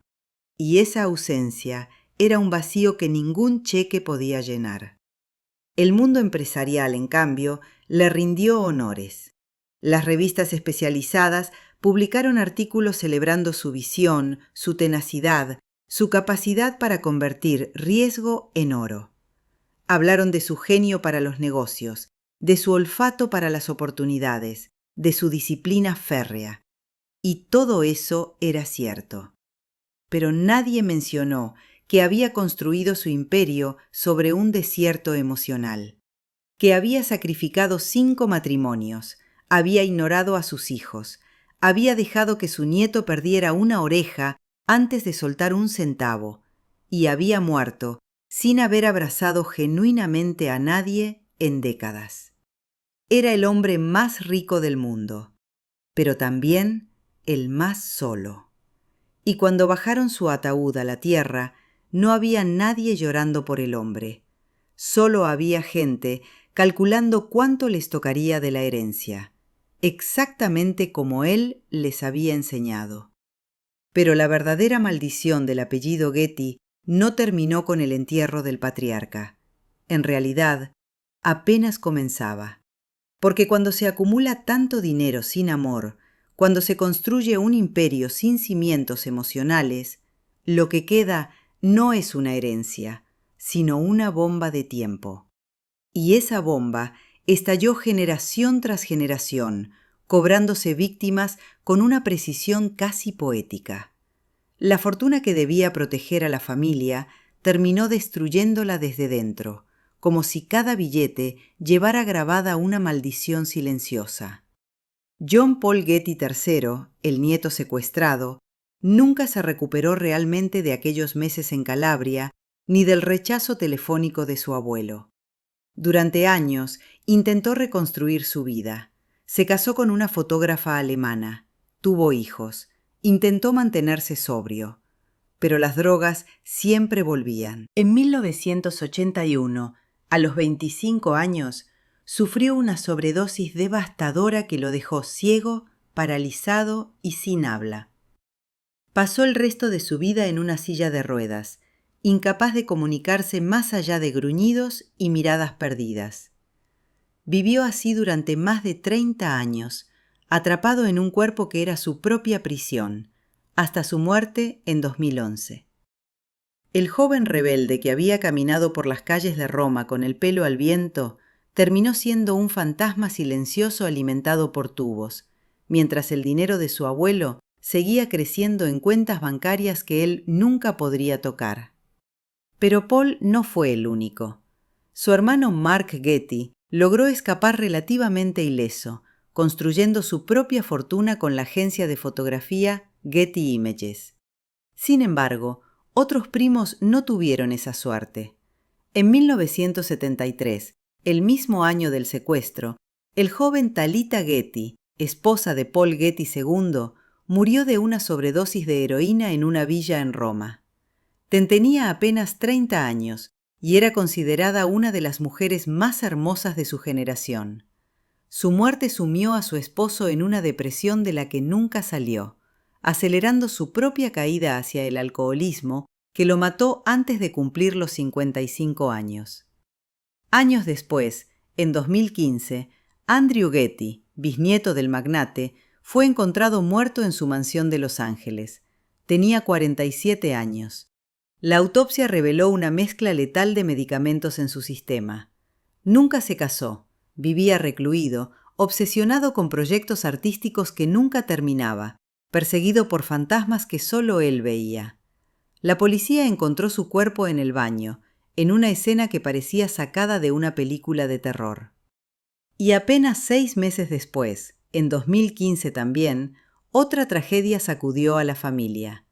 Y esa ausencia era un vacío que ningún cheque podía llenar. El mundo empresarial, en cambio, le rindió honores. Las revistas especializadas publicaron artículos celebrando su visión, su tenacidad, su capacidad para convertir riesgo en oro. Hablaron de su genio para los negocios, de su olfato para las oportunidades, de su disciplina férrea. Y todo eso era cierto. Pero nadie mencionó que había construido su imperio sobre un desierto emocional, que había sacrificado 5 matrimonios, había ignorado a sus hijos, había dejado que su nieto perdiera una oreja antes de soltar un centavo, y había muerto sin haber abrazado genuinamente a nadie en décadas. Era el hombre más rico del mundo, pero también el más solo. Y cuando bajaron su ataúd a la tierra, no había nadie llorando por el hombre. Solo había gente calculando cuánto les tocaría de la herencia, exactamente como él les había enseñado. Pero la verdadera maldición del apellido Getty no terminó con el entierro del patriarca. En realidad, apenas comenzaba. Porque cuando se acumula tanto dinero sin amor, cuando se construye un imperio sin cimientos emocionales, lo que queda no es una herencia, sino una bomba de tiempo. Y esa bomba estalló generación tras generación, cobrándose víctimas con una precisión casi poética. La fortuna que debía proteger a la familia terminó destruyéndola desde dentro, como si cada billete llevara grabada una maldición silenciosa. John Paul Getty III, el nieto secuestrado, nunca se recuperó realmente de aquellos meses en Calabria ni del rechazo telefónico de su abuelo. Durante años intentó reconstruir su vida. Se casó con una fotógrafa alemana, tuvo hijos, intentó mantenerse sobrio, pero las drogas siempre volvían. En 1981, a los 25 años, sufrió una sobredosis devastadora que lo dejó ciego, paralizado y sin habla. Pasó el resto de su vida en una silla de ruedas, incapaz de comunicarse más allá de gruñidos y miradas perdidas. Vivió así durante más de 30 años, atrapado en un cuerpo que era su propia prisión, hasta su muerte en 2011. El joven rebelde que había caminado por las calles de Roma con el pelo al viento terminó siendo un fantasma silencioso alimentado por tubos, mientras el dinero de su abuelo seguía creciendo en cuentas bancarias que él nunca podría tocar. Pero Paul no fue el único. Su hermano Mark Getty logró escapar relativamente ileso, construyendo su propia fortuna con la agencia de fotografía Getty Images. Sin embargo, Otros primos no tuvieron esa suerte. En 1973, el mismo año del secuestro, el joven Thalita Getty, esposa de Paul Getty II, murió de una sobredosis de heroína en una villa en Roma. Tenía apenas 30 años y era considerada una de las mujeres más hermosas de su generación. Su muerte sumió a su esposo en una depresión de la que nunca salió, acelerando su propia caída hacia el alcoholismo, que lo mató antes de cumplir los 55 años. Años después, en 2015, Andrew Getty, bisnieto del magnate, fue encontrado muerto en su mansión de Los Ángeles. Tenía 47 años. La autopsia reveló una mezcla letal de medicamentos en su sistema. Nunca se casó, vivía recluido, obsesionado con proyectos artísticos que nunca terminaba, perseguido por fantasmas que solo él veía. La policía encontró su cuerpo en el baño, en una escena que parecía sacada de una película de terror. Y apenas 6 meses después, en 2015 también, otra tragedia sacudió a la familia.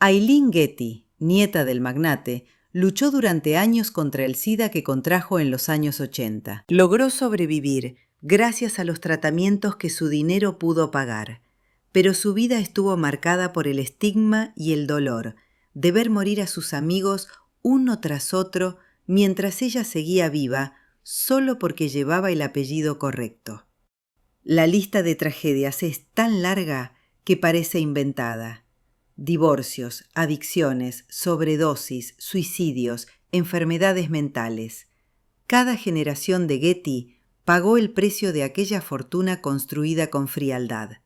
Eileen Getty, nieta del magnate, luchó durante años contra el SIDA que contrajo en los años 80. Logró sobrevivir gracias a los tratamientos que su dinero pudo pagar, pero su vida estuvo marcada por el estigma y el dolor de ver morir a sus amigos uno tras otro mientras ella seguía viva solo porque llevaba el apellido correcto. La lista de tragedias es tan larga que parece inventada. Divorcios, adicciones, sobredosis, suicidios, enfermedades mentales. Cada generación de Getty pagó el precio de aquella fortuna construida con frialdad.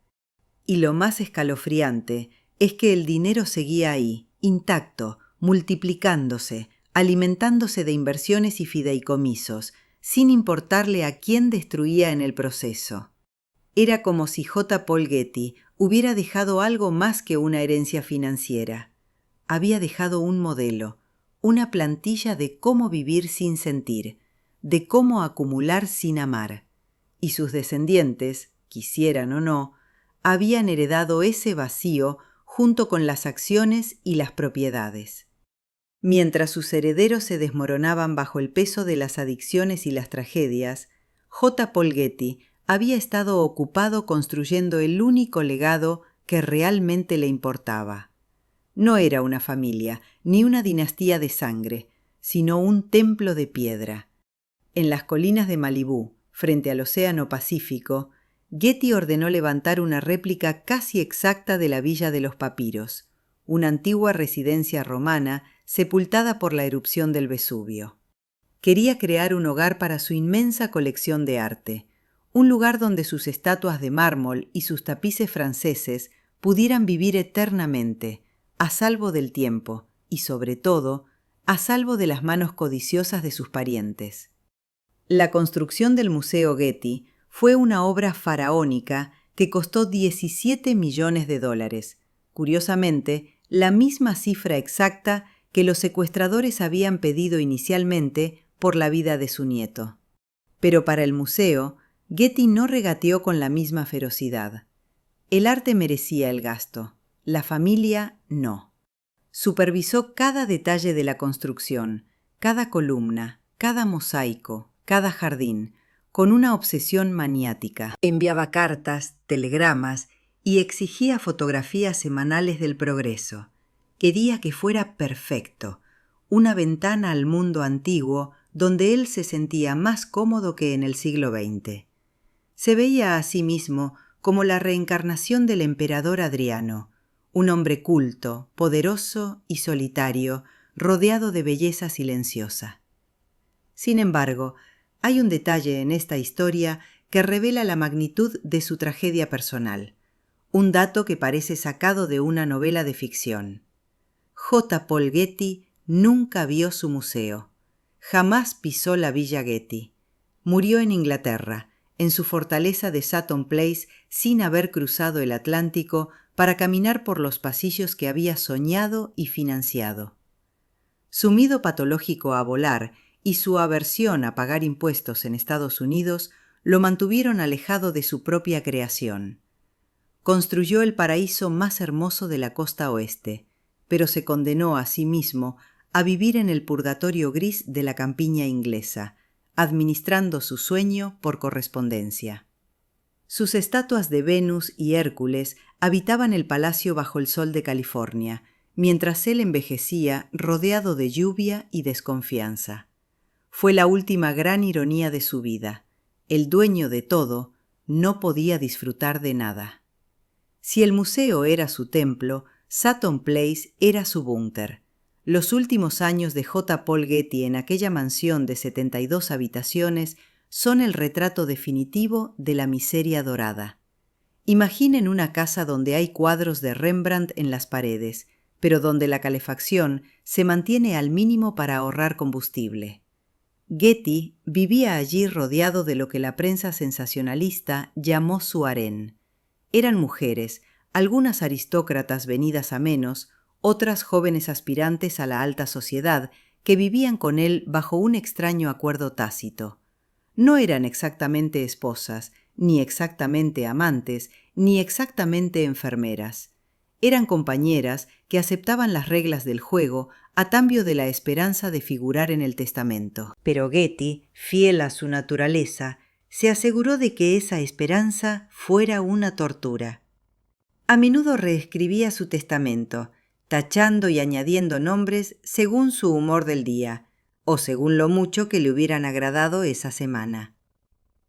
Y lo más escalofriante es que el dinero seguía ahí, intacto, multiplicándose, alimentándose de inversiones y fideicomisos, sin importarle a quién destruía en el proceso. Era como si J. Paul Getty hubiera dejado algo más que una herencia financiera. Había dejado un modelo, una plantilla de cómo vivir sin sentir, de cómo acumular sin amar. Y sus descendientes, quisieran o no, habían heredado ese vacío junto con las acciones y las propiedades. Mientras sus herederos se desmoronaban bajo el peso de las adicciones y las tragedias, J. Paul Getty había estado ocupado construyendo el único legado que realmente le importaba. No era una familia, ni una dinastía de sangre, sino un templo de piedra. En las colinas de Malibú, frente al Océano Pacífico, Getty ordenó levantar una réplica casi exacta de la Villa de los Papiros, una antigua residencia romana sepultada por la erupción del Vesubio. Quería crear un hogar para su inmensa colección de arte, un lugar donde sus estatuas de mármol y sus tapices franceses pudieran vivir eternamente, a salvo del tiempo y, sobre todo, a salvo de las manos codiciosas de sus parientes. La construcción del Museo Getty fue una obra faraónica que costó $17 millones, curiosamente, la misma cifra exacta que los secuestradores habían pedido inicialmente por la vida de su nieto. Pero para el museo, Getty no regateó con la misma ferocidad. El arte merecía el gasto, la familia no. Supervisó cada detalle de la construcción, cada columna, cada mosaico, cada jardín, con una obsesión maniática. Enviaba cartas, telegramas y exigía fotografías semanales del progreso. Quería que fuera perfecto, una ventana al mundo antiguo donde él se sentía más cómodo que en el siglo XX. Se veía a sí mismo como la reencarnación del emperador Adriano, un hombre culto, poderoso y solitario, rodeado de belleza silenciosa. Sin embargo, hay un detalle en esta historia que revela la magnitud de su tragedia personal, un dato que parece sacado de una novela de ficción. J. Paul Getty nunca vio su museo, jamás pisó la Villa Getty. Murió en Inglaterra, en su fortaleza de Sutton Place, sin haber cruzado el Atlántico para caminar por los pasillos que había soñado y financiado. Su miedo patológico a volar y su aversión a pagar impuestos en Estados Unidos lo mantuvieron alejado de su propia creación. Construyó el paraíso más hermoso de la costa oeste, pero se condenó a sí mismo a vivir en el purgatorio gris de la campiña inglesa, administrando su sueño por correspondencia. Sus estatuas de Venus y Hércules habitaban el palacio bajo el sol de California, mientras él envejecía rodeado de lluvia y desconfianza. Fue la última gran ironía de su vida. El dueño de todo no podía disfrutar de nada. Si el museo era su templo, Sutton Place era su búnker. Los últimos años de J. Paul Getty en aquella mansión de 72 habitaciones son el retrato definitivo de la miseria dorada. Imaginen una casa donde hay cuadros de Rembrandt en las paredes, pero donde la calefacción se mantiene al mínimo para ahorrar combustible. Getty vivía allí rodeado de lo que la prensa sensacionalista llamó su harén. Eran mujeres, algunas aristócratas venidas a menos, otras jóvenes aspirantes a la alta sociedad, que vivían con él bajo un extraño acuerdo tácito. No eran exactamente esposas, ni exactamente amantes, ni exactamente enfermeras. Eran compañeras que aceptaban las reglas del juego a cambio de la esperanza de figurar en el testamento. Pero Getty, fiel a su naturaleza, se aseguró de que esa esperanza fuera una tortura. A menudo reescribía su testamento, tachando y añadiendo nombres según su humor del día, o según lo mucho que le hubieran agradado esa semana.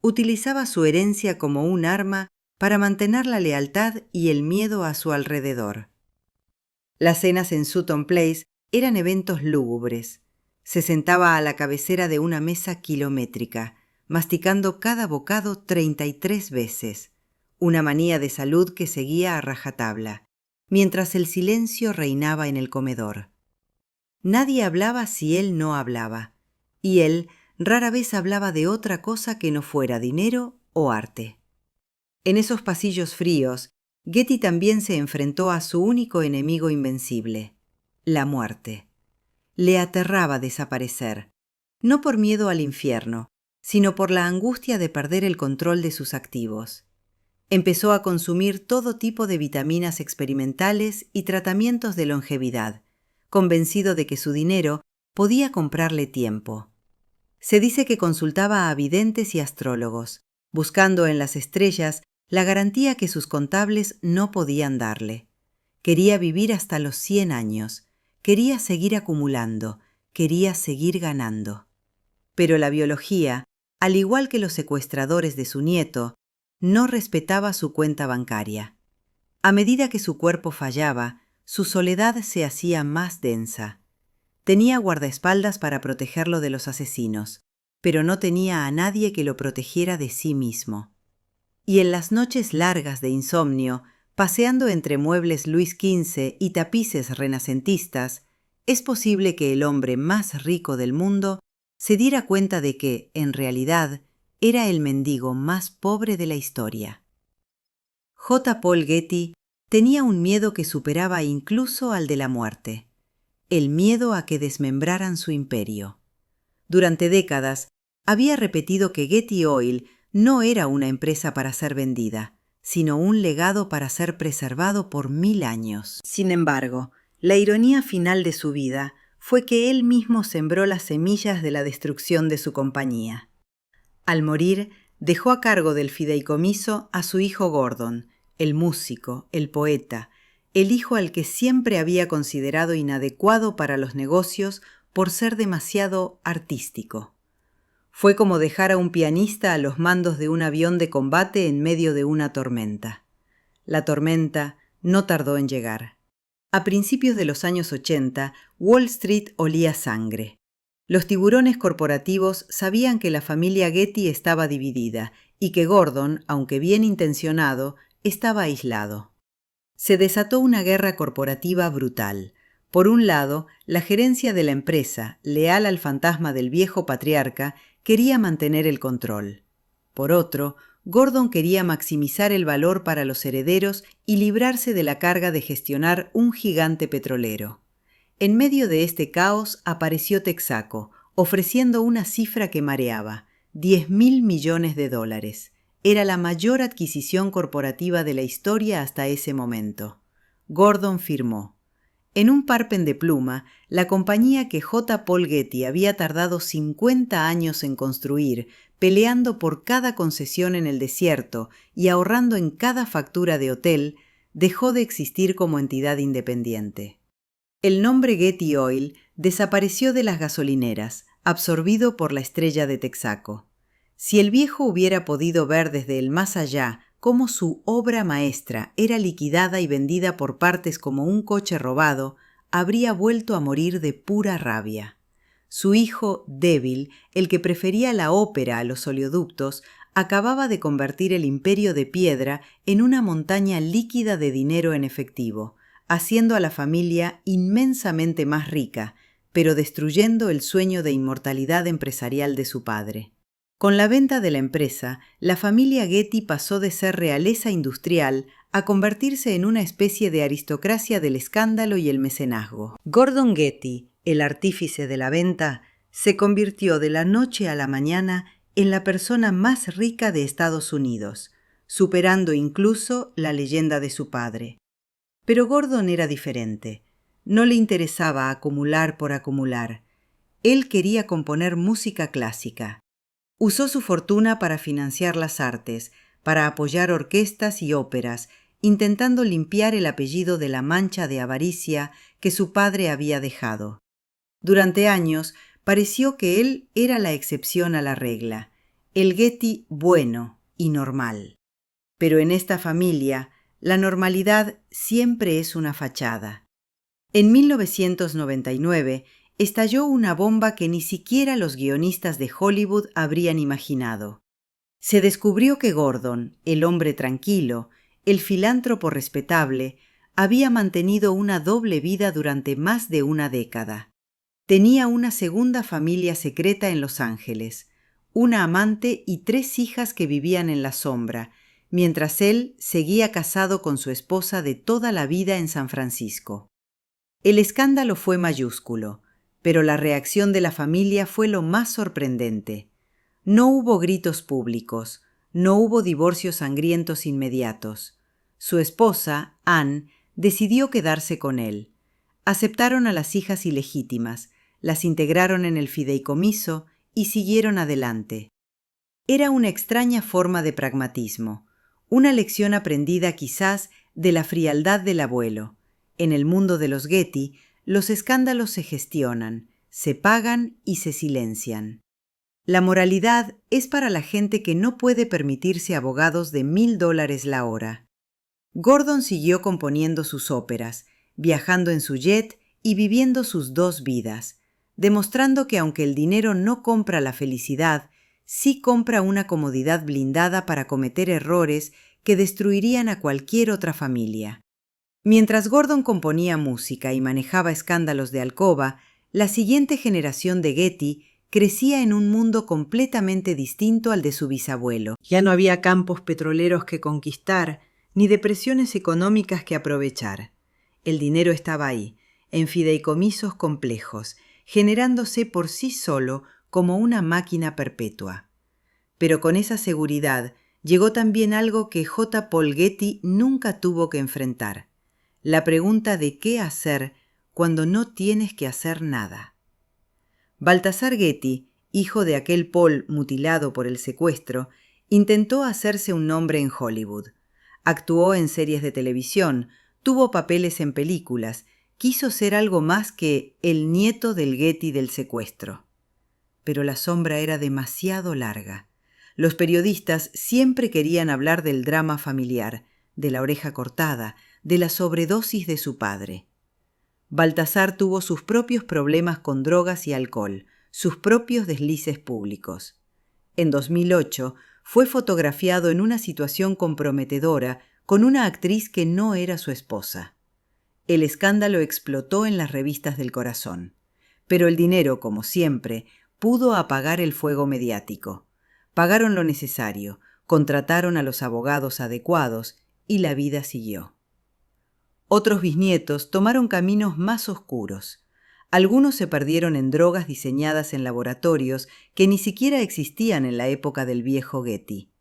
Utilizaba su herencia como un arma para mantener la lealtad y el miedo a su alrededor. Las cenas en Sutton Place eran eventos lúgubres. Se sentaba a la cabecera de una mesa kilométrica, masticando cada bocado 33 veces, una manía de salud que seguía a rajatabla, mientras el silencio reinaba en el comedor. Nadie hablaba si él no hablaba, y él rara vez hablaba de otra cosa que no fuera dinero o arte. En esos pasillos fríos, Getty también se enfrentó a su único enemigo invencible, la muerte. Le aterraba desaparecer, no por miedo al infierno, sino por la angustia de perder el control de sus activos. Empezó a consumir todo tipo de vitaminas experimentales y tratamientos de longevidad, convencido de que su dinero podía comprarle tiempo. Se dice que consultaba a videntes y astrólogos, buscando en las estrellas la garantía que sus contables no podían darle. Quería vivir hasta los 100 años, quería seguir acumulando, quería seguir ganando. Pero la biología, al igual que los secuestradores de su nieto, no respetaba su cuenta bancaria. A medida que su cuerpo fallaba, su soledad se hacía más densa. Tenía guardaespaldas para protegerlo de los asesinos, pero no tenía a nadie que lo protegiera de sí mismo. Y en las noches largas de insomnio, paseando entre muebles Luis XV y tapices renacentistas, es posible que el hombre más rico del mundo se diera cuenta de que, en realidad, era el mendigo más pobre de la historia. J. Paul Getty tenía un miedo que superaba incluso al de la muerte, el miedo a que desmembraran su imperio. Durante décadas había repetido que Getty Oil no era una empresa para ser vendida, sino un legado para ser preservado por 1000 años. Sin embargo, la ironía final de su vida fue que él mismo sembró las semillas de la destrucción de su compañía. Al morir, dejó a cargo del fideicomiso a su hijo Gordon, el músico, el poeta, el hijo al que siempre había considerado inadecuado para los negocios por ser demasiado artístico. Fue como dejar a un pianista a los mandos de un avión de combate en medio de una tormenta. La tormenta no tardó en llegar. A principios de los años 80, Wall Street olía sangre. Los tiburones corporativos sabían que la familia Getty estaba dividida y que Gordon, aunque bien intencionado, estaba aislado. Se desató una guerra corporativa brutal. Por un lado, la gerencia de la empresa, leal al fantasma del viejo patriarca, quería mantener el control. Por otro, Gordon quería maximizar el valor para los herederos y librarse de la carga de gestionar un gigante petrolero. En medio de este caos apareció Texaco, ofreciendo una cifra que mareaba, $10.000 millones. Era la mayor adquisición corporativa de la historia hasta ese momento. Gordon firmó. En un parpen de pluma, la compañía que J. Paul Getty había tardado 50 años en construir, peleando por cada concesión en el desierto y ahorrando en cada factura de hotel, dejó de existir como entidad independiente. El nombre Getty Oil desapareció de las gasolineras, absorbido por la estrella de Texaco. Si el viejo hubiera podido ver desde el más allá cómo su obra maestra era liquidada y vendida por partes como un coche robado, habría vuelto a morir de pura rabia. Su hijo, débil, el que prefería la ópera a los oleoductos, acababa de convertir el imperio de piedra en una montaña líquida de dinero en efectivo, haciendo a la familia inmensamente más rica, pero destruyendo el sueño de inmortalidad empresarial de su padre. Con la venta de la empresa, la familia Getty pasó de ser realeza industrial a convertirse en una especie de aristocracia del escándalo y el mecenazgo. Gordon Getty, el artífice de la venta, se convirtió de la noche a la mañana en la persona más rica de Estados Unidos, superando incluso la leyenda de su padre. Pero Gordon era diferente. No le interesaba acumular por acumular. Él quería componer música clásica. Usó su fortuna para financiar las artes, para apoyar orquestas y óperas, intentando limpiar el apellido de la mancha de avaricia que su padre había dejado. Durante años pareció que él era la excepción a la regla, el Getty bueno y normal. Pero en esta familia, la normalidad siempre es una fachada. En 1999, estalló una bomba que ni siquiera los guionistas de Hollywood habrían imaginado. Se descubrió que Gordon, el hombre tranquilo, el filántropo respetable, había mantenido una doble vida durante más de una década. Tenía una segunda familia secreta en Los Ángeles, una amante y 3 hijas que vivían en la sombra, mientras él seguía casado con su esposa de toda la vida en San Francisco. El escándalo fue mayúsculo, pero la reacción de la familia fue lo más sorprendente. No hubo gritos públicos, no hubo divorcios sangrientos inmediatos. Su esposa, Anne, decidió quedarse con él. Aceptaron a las hijas ilegítimas, las integraron en el fideicomiso y siguieron adelante. Era una extraña forma de pragmatismo, una lección aprendida quizás de la frialdad del abuelo. En el mundo de los Getty, los escándalos se gestionan, se pagan y se silencian. La moralidad es para la gente que no puede permitirse abogados de $1,000 la hora. Gordon siguió componiendo sus óperas, viajando en su jet y viviendo sus 2 vidas, demostrando que aunque el dinero no compra la felicidad, sí compra una comodidad blindada para cometer errores que destruirían a cualquier otra familia. Mientras Gordon componía música y manejaba escándalos de alcoba, la siguiente generación de Getty crecía en un mundo completamente distinto al de su bisabuelo. Ya no había campos petroleros que conquistar, ni depresiones económicas que aprovechar. El dinero estaba ahí, en fideicomisos complejos, generándose por sí solo como una máquina perpetua. Pero con esa seguridad llegó también algo que J. Paul Getty nunca tuvo que enfrentar: la pregunta de qué hacer cuando no tienes que hacer nada. Baltasar Getty, hijo de aquel Paul mutilado por el secuestro, intentó hacerse un nombre en Hollywood. Actuó en series de televisión, tuvo papeles en películas, quiso ser algo más que el nieto del Getty del secuestro. Pero la sombra era demasiado larga. Los periodistas siempre querían hablar del drama familiar, de la oreja cortada, de la sobredosis de su padre. Baltasar tuvo sus propios problemas con drogas y alcohol, sus propios deslices públicos. En 2008 fue fotografiado en una situación comprometedora con una actriz que no era su esposa. El escándalo explotó en las revistas del corazón, pero el dinero, como siempre, pudo apagar el fuego mediático. Pagaron lo necesario, contrataron a los abogados adecuados y la vida siguió. Otros bisnietos tomaron caminos más oscuros. Algunos se perdieron en drogas diseñadas en laboratorios que ni siquiera existían en la época del viejo Getty.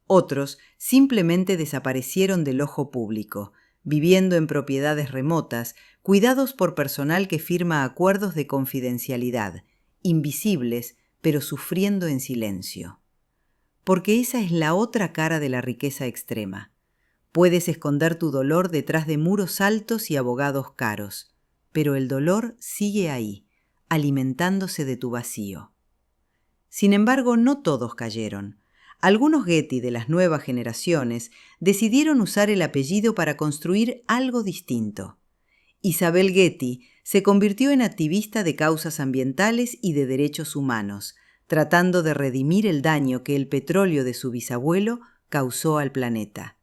Otros simplemente desaparecieron del ojo público, viviendo en propiedades remotas, cuidados por personal que firma acuerdos de confidencialidad, invisibles, pero sufriendo en silencio. Porque esa es la otra cara de la riqueza extrema. Puedes esconder tu dolor detrás de muros altos y abogados caros, pero el dolor sigue ahí, alimentándose de tu vacío. Sin embargo, no todos cayeron. Algunos Getty de las nuevas generaciones decidieron usar el apellido para construir algo distinto. Isabel Getty se convirtió en activista de causas ambientales y de derechos humanos, tratando de redimir el daño que el petróleo de su bisabuelo causó al planeta.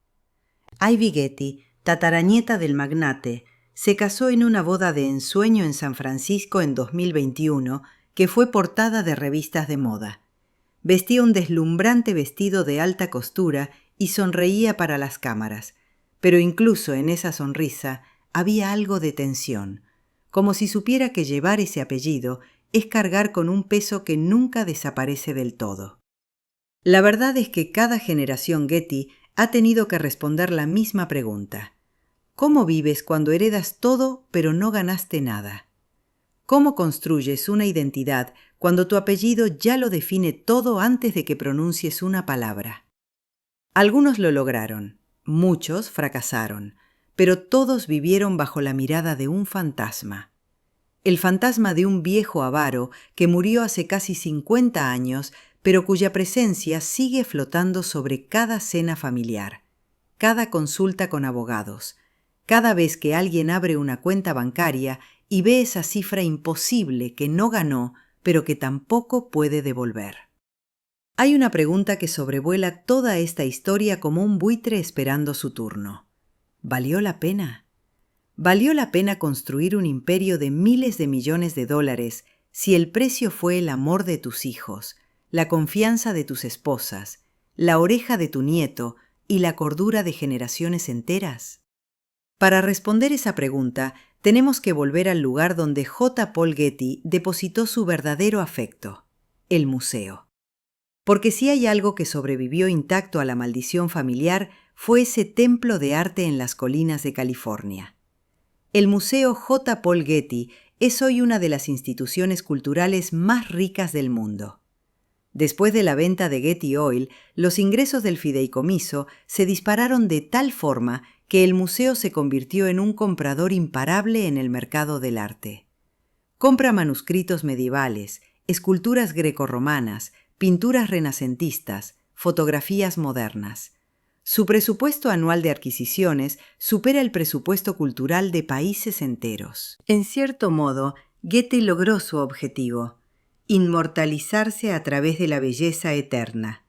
Ivy Getty, tataranieta del magnate, se casó en una boda de ensueño en San Francisco en 2021 que fue portada de revistas de moda. Vestía un deslumbrante vestido de alta costura y sonreía para las cámaras, pero incluso en esa sonrisa había algo de tensión, como si supiera que llevar ese apellido es cargar con un peso que nunca desaparece del todo. La verdad es que cada generación Getty ha tenido que responder la misma pregunta. ¿Cómo vives cuando heredas todo pero no ganaste nada? ¿Cómo construyes una identidad cuando tu apellido ya lo define todo antes de que pronuncies una palabra? Algunos lo lograron, muchos fracasaron, pero todos vivieron bajo la mirada de un fantasma. El fantasma de un viejo avaro que murió hace casi 50 años, pero cuya presencia sigue flotando sobre cada cena familiar, cada consulta con abogados, cada vez que alguien abre una cuenta bancaria y ve esa cifra imposible que no ganó, pero que tampoco puede devolver. Hay una pregunta que sobrevuela toda esta historia como un buitre esperando su turno. ¿Valió la pena? ¿Valió la pena construir un imperio de miles de millones de dólares si el precio fue el amor de tus hijos, la confianza de tus esposas, la oreja de tu nieto y la cordura de generaciones enteras? Para responder esa pregunta, tenemos que volver al lugar donde J. Paul Getty depositó su verdadero afecto, el museo. Porque si hay algo que sobrevivió intacto a la maldición familiar, fue ese templo de arte en las colinas de California. El Museo J. Paul Getty es hoy una de las instituciones culturales más ricas del mundo. Después de la venta de Getty Oil, los ingresos del fideicomiso se dispararon de tal forma que el museo se convirtió en un comprador imparable en el mercado del arte. Compra manuscritos medievales, esculturas grecorromanas, pinturas renacentistas, fotografías modernas. Su presupuesto anual de adquisiciones supera el presupuesto cultural de países enteros. En cierto modo, Getty logró su objetivo: inmortalizarse a través de la belleza eterna.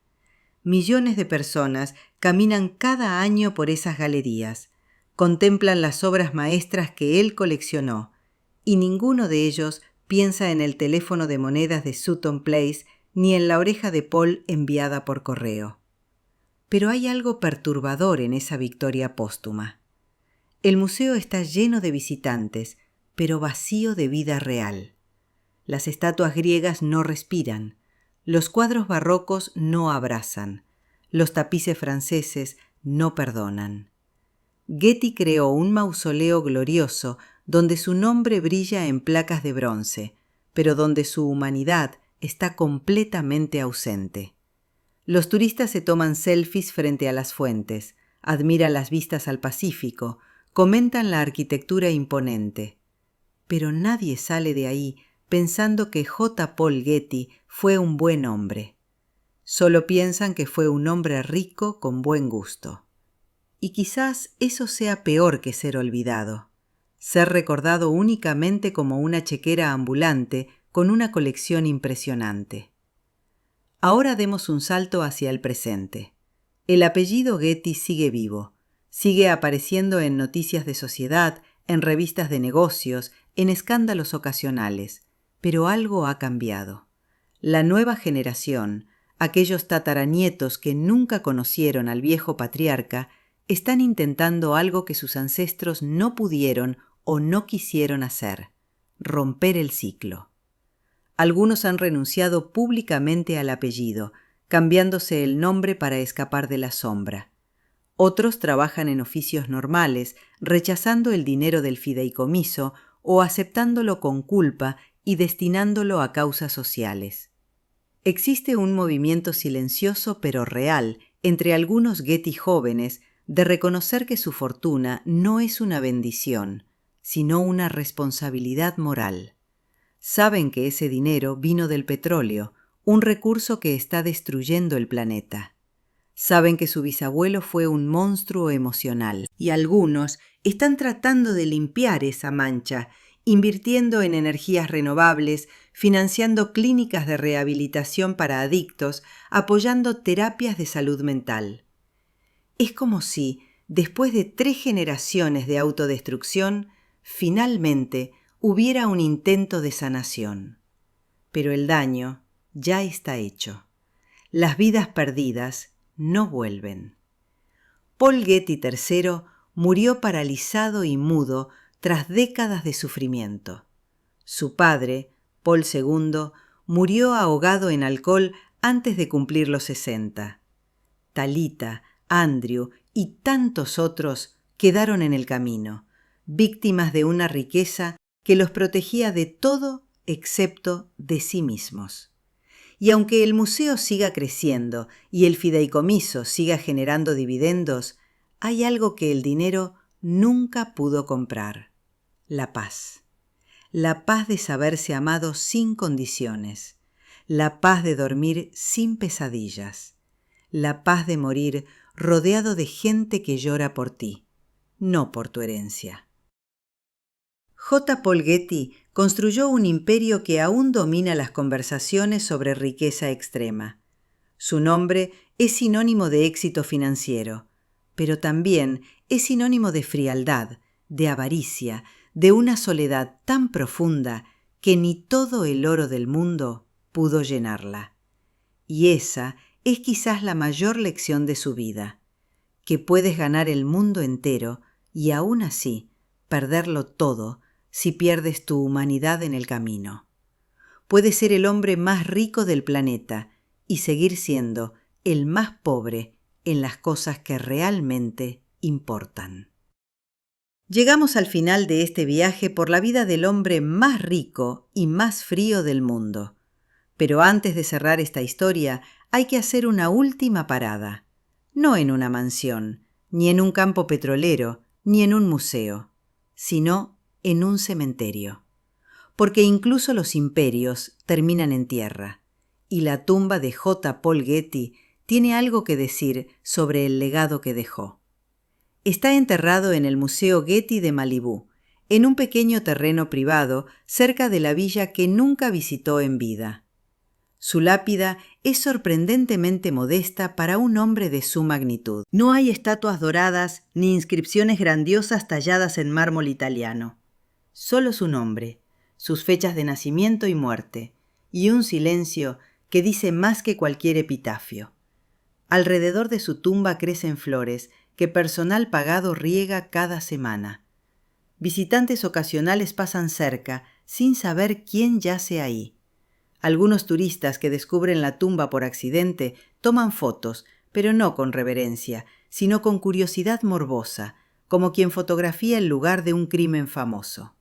Millones de personas caminan cada año por esas galerías, contemplan las obras maestras que él coleccionó, y ninguno de ellos piensa en el teléfono de monedas de Sutton Place ni en la oreja de Paul enviada por correo. Pero hay algo perturbador en esa victoria póstuma. El museo está lleno de visitantes, pero vacío de vida real. Las estatuas griegas no respiran, los cuadros barrocos no abrazan, los tapices franceses no perdonan. Getty creó un mausoleo glorioso donde su nombre brilla en placas de bronce, pero donde su humanidad está completamente ausente. Los turistas se toman selfies frente a las fuentes, admiran las vistas al Pacífico, comentan la arquitectura imponente. Pero nadie sale de ahí pensando que J. Paul Getty fue un buen hombre. Solo piensan que fue un hombre rico con buen gusto. Y quizás eso sea peor que ser olvidado, ser recordado únicamente como una chequera ambulante con una colección impresionante. Ahora demos un salto hacia el presente. El apellido Getty sigue vivo, sigue apareciendo en noticias de sociedad, en revistas de negocios, en escándalos ocasionales, pero algo ha cambiado. La nueva generación, aquellos tataranietos que nunca conocieron al viejo patriarca, están intentando algo que sus ancestros no pudieron o no quisieron hacer: romper el ciclo. Algunos han renunciado públicamente al apellido, cambiándose el nombre para escapar de la sombra. Otros trabajan en oficios normales, rechazando el dinero del fideicomiso o aceptándolo con culpa y destinándolo a causas sociales. Existe un movimiento silencioso pero real entre algunos Getty jóvenes de reconocer que su fortuna no es una bendición, sino una responsabilidad moral. Saben que ese dinero vino del petróleo, un recurso que está destruyendo el planeta. Saben que su bisabuelo fue un monstruo emocional y algunos están tratando de limpiar esa mancha, invirtiendo en energías renovables, financiando clínicas de rehabilitación para adictos, apoyando terapias de salud mental. Es como si, después de 3 generaciones de autodestrucción, finalmente hubiera un intento de sanación. Pero el daño ya está hecho. Las vidas perdidas no vuelven. Paul Getty III murió paralizado y mudo tras décadas de sufrimiento. Su padre, Paul II, murió ahogado en alcohol antes de cumplir los 60. Talita, Andrew y tantos otros quedaron en el camino, víctimas de una riqueza que los protegía de todo excepto de sí mismos. Y aunque el museo siga creciendo y el fideicomiso siga generando dividendos, hay algo que el dinero nunca pudo comprar: la paz. La paz de saberse amado sin condiciones, la paz de dormir sin pesadillas, la paz de morir rodeado de gente que llora por ti, no por tu herencia. J. Paul Getty construyó un imperio que aún domina las conversaciones sobre riqueza extrema. Su nombre es sinónimo de éxito financiero, pero también es sinónimo de frialdad, de avaricia, de una soledad tan profunda que ni todo el oro del mundo pudo llenarla. Y esa es quizás la mayor lección de su vida, que puedes ganar el mundo entero y aún así perderlo todo si pierdes tu humanidad en el camino. Puedes ser el hombre más rico del planeta y seguir siendo el más pobre en las cosas que realmente importan. Llegamos al final de este viaje por la vida del hombre más rico y más frío del mundo. Pero antes de cerrar esta historia, hay que hacer una última parada. No en una mansión, ni en un campo petrolero, ni en un museo, sino en un cementerio. Porque incluso los imperios terminan en tierra, y la tumba de J. Paul Getty tiene algo que decir sobre el legado que dejó. Está enterrado en el Museo Getty de Malibú, en un pequeño terreno privado cerca de la villa que nunca visitó en vida. Su lápida es sorprendentemente modesta para un hombre de su magnitud. No hay estatuas doradas ni inscripciones grandiosas talladas en mármol italiano. Solo su nombre, sus fechas de nacimiento y muerte, y un silencio que dice más que cualquier epitafio. Alrededor de su tumba crecen flores que personal pagado riega cada semana. Visitantes ocasionales pasan cerca sin saber quién yace ahí. Algunos turistas que descubren la tumba por accidente toman fotos, pero no con reverencia, sino con curiosidad morbosa, como quien fotografía el lugar de un crimen famoso.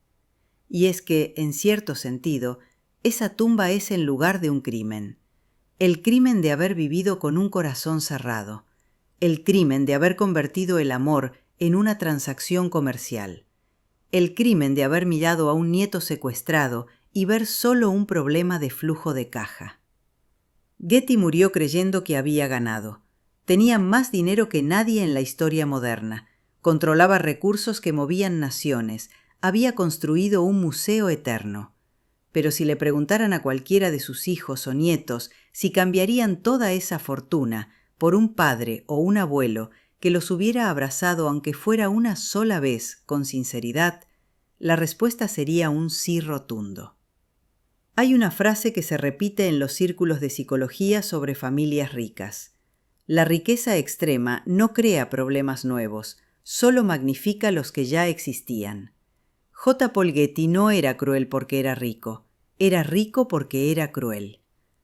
Y es que, en cierto sentido, esa tumba es el lugar de un crimen. El crimen de haber vivido con un corazón cerrado. El crimen de haber convertido el amor en una transacción comercial. El crimen de haber mirado a un nieto secuestrado y ver solo un problema de flujo de caja. Getty murió creyendo que había ganado. Tenía más dinero que nadie en la historia moderna. Controlaba recursos que movían naciones. Había construido un museo eterno. Pero si le preguntaran a cualquiera de sus hijos o nietos si cambiarían toda esa fortuna por un padre o un abuelo que los hubiera abrazado aunque fuera una sola vez con sinceridad, la respuesta sería un sí rotundo. Hay una frase que se repite en los círculos de psicología sobre familias ricas. La riqueza extrema no crea problemas nuevos, solo magnifica los que ya existían. J. Paul Getty no era cruel porque era rico porque era cruel.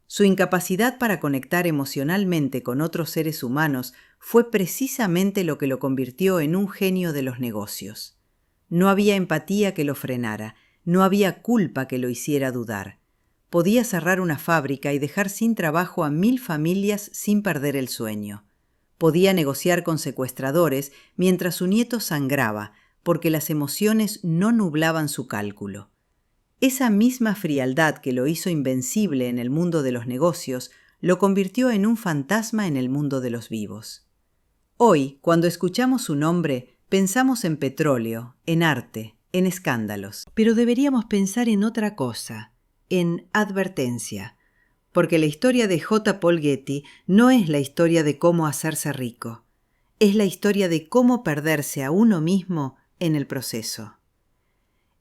Su incapacidad para conectar emocionalmente con otros seres humanos fue precisamente lo que lo convirtió en un genio de los negocios. No había empatía que lo frenara, no había culpa que lo hiciera dudar. Podía cerrar una fábrica y dejar sin trabajo a 1000 familias sin perder el sueño. Podía negociar con secuestradores mientras su nieto sangraba, porque las emociones no nublaban su cálculo. Esa misma frialdad que lo hizo invencible en el mundo de los negocios, lo convirtió en un fantasma en el mundo de los vivos. Hoy, cuando escuchamos su nombre, pensamos en petróleo, en arte, en escándalos. Pero deberíamos pensar en otra cosa, en advertencia, porque la historia de J. Paul Getty no es la historia de cómo hacerse rico, es la historia de cómo perderse a uno mismo en el proceso.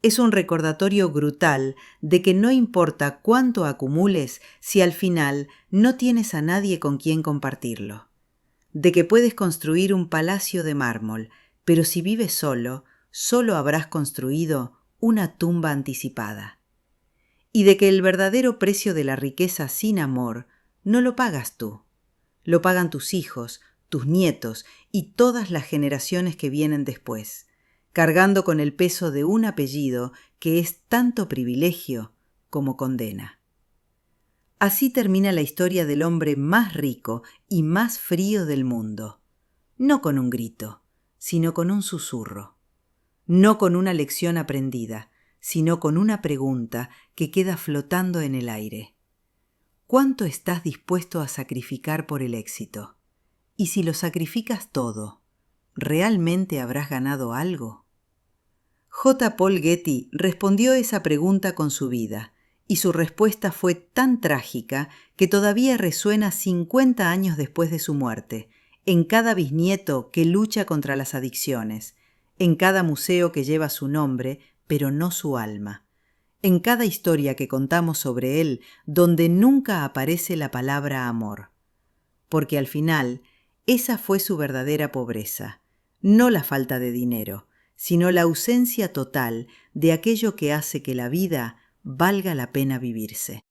Es un recordatorio brutal de que no importa cuánto acumules si al final no tienes a nadie con quien compartirlo. De que puedes construir un palacio de mármol, pero si vives solo, solo habrás construido una tumba anticipada. Y de que el verdadero precio de la riqueza sin amor no lo pagas tú. Lo pagan tus hijos, tus nietos y todas las generaciones que vienen después, cargando con el peso de un apellido que es tanto privilegio como condena. Así termina la historia del hombre más rico y más frío del mundo, no con un grito, sino con un susurro, no con una lección aprendida, sino con una pregunta que queda flotando en el aire. ¿Cuánto estás dispuesto a sacrificar por el éxito? Y si lo sacrificas todo, ¿realmente habrás ganado algo? J. Paul Getty respondió esa pregunta con su vida, y su respuesta fue tan trágica que todavía resuena 50 años después de su muerte, en cada bisnieto que lucha contra las adicciones, en cada museo que lleva su nombre, pero no su alma, en cada historia que contamos sobre él, donde nunca aparece la palabra amor. Porque al final, esa fue su verdadera pobreza, no la falta de dinero, sino la ausencia total de aquello que hace que la vida valga la pena vivirse.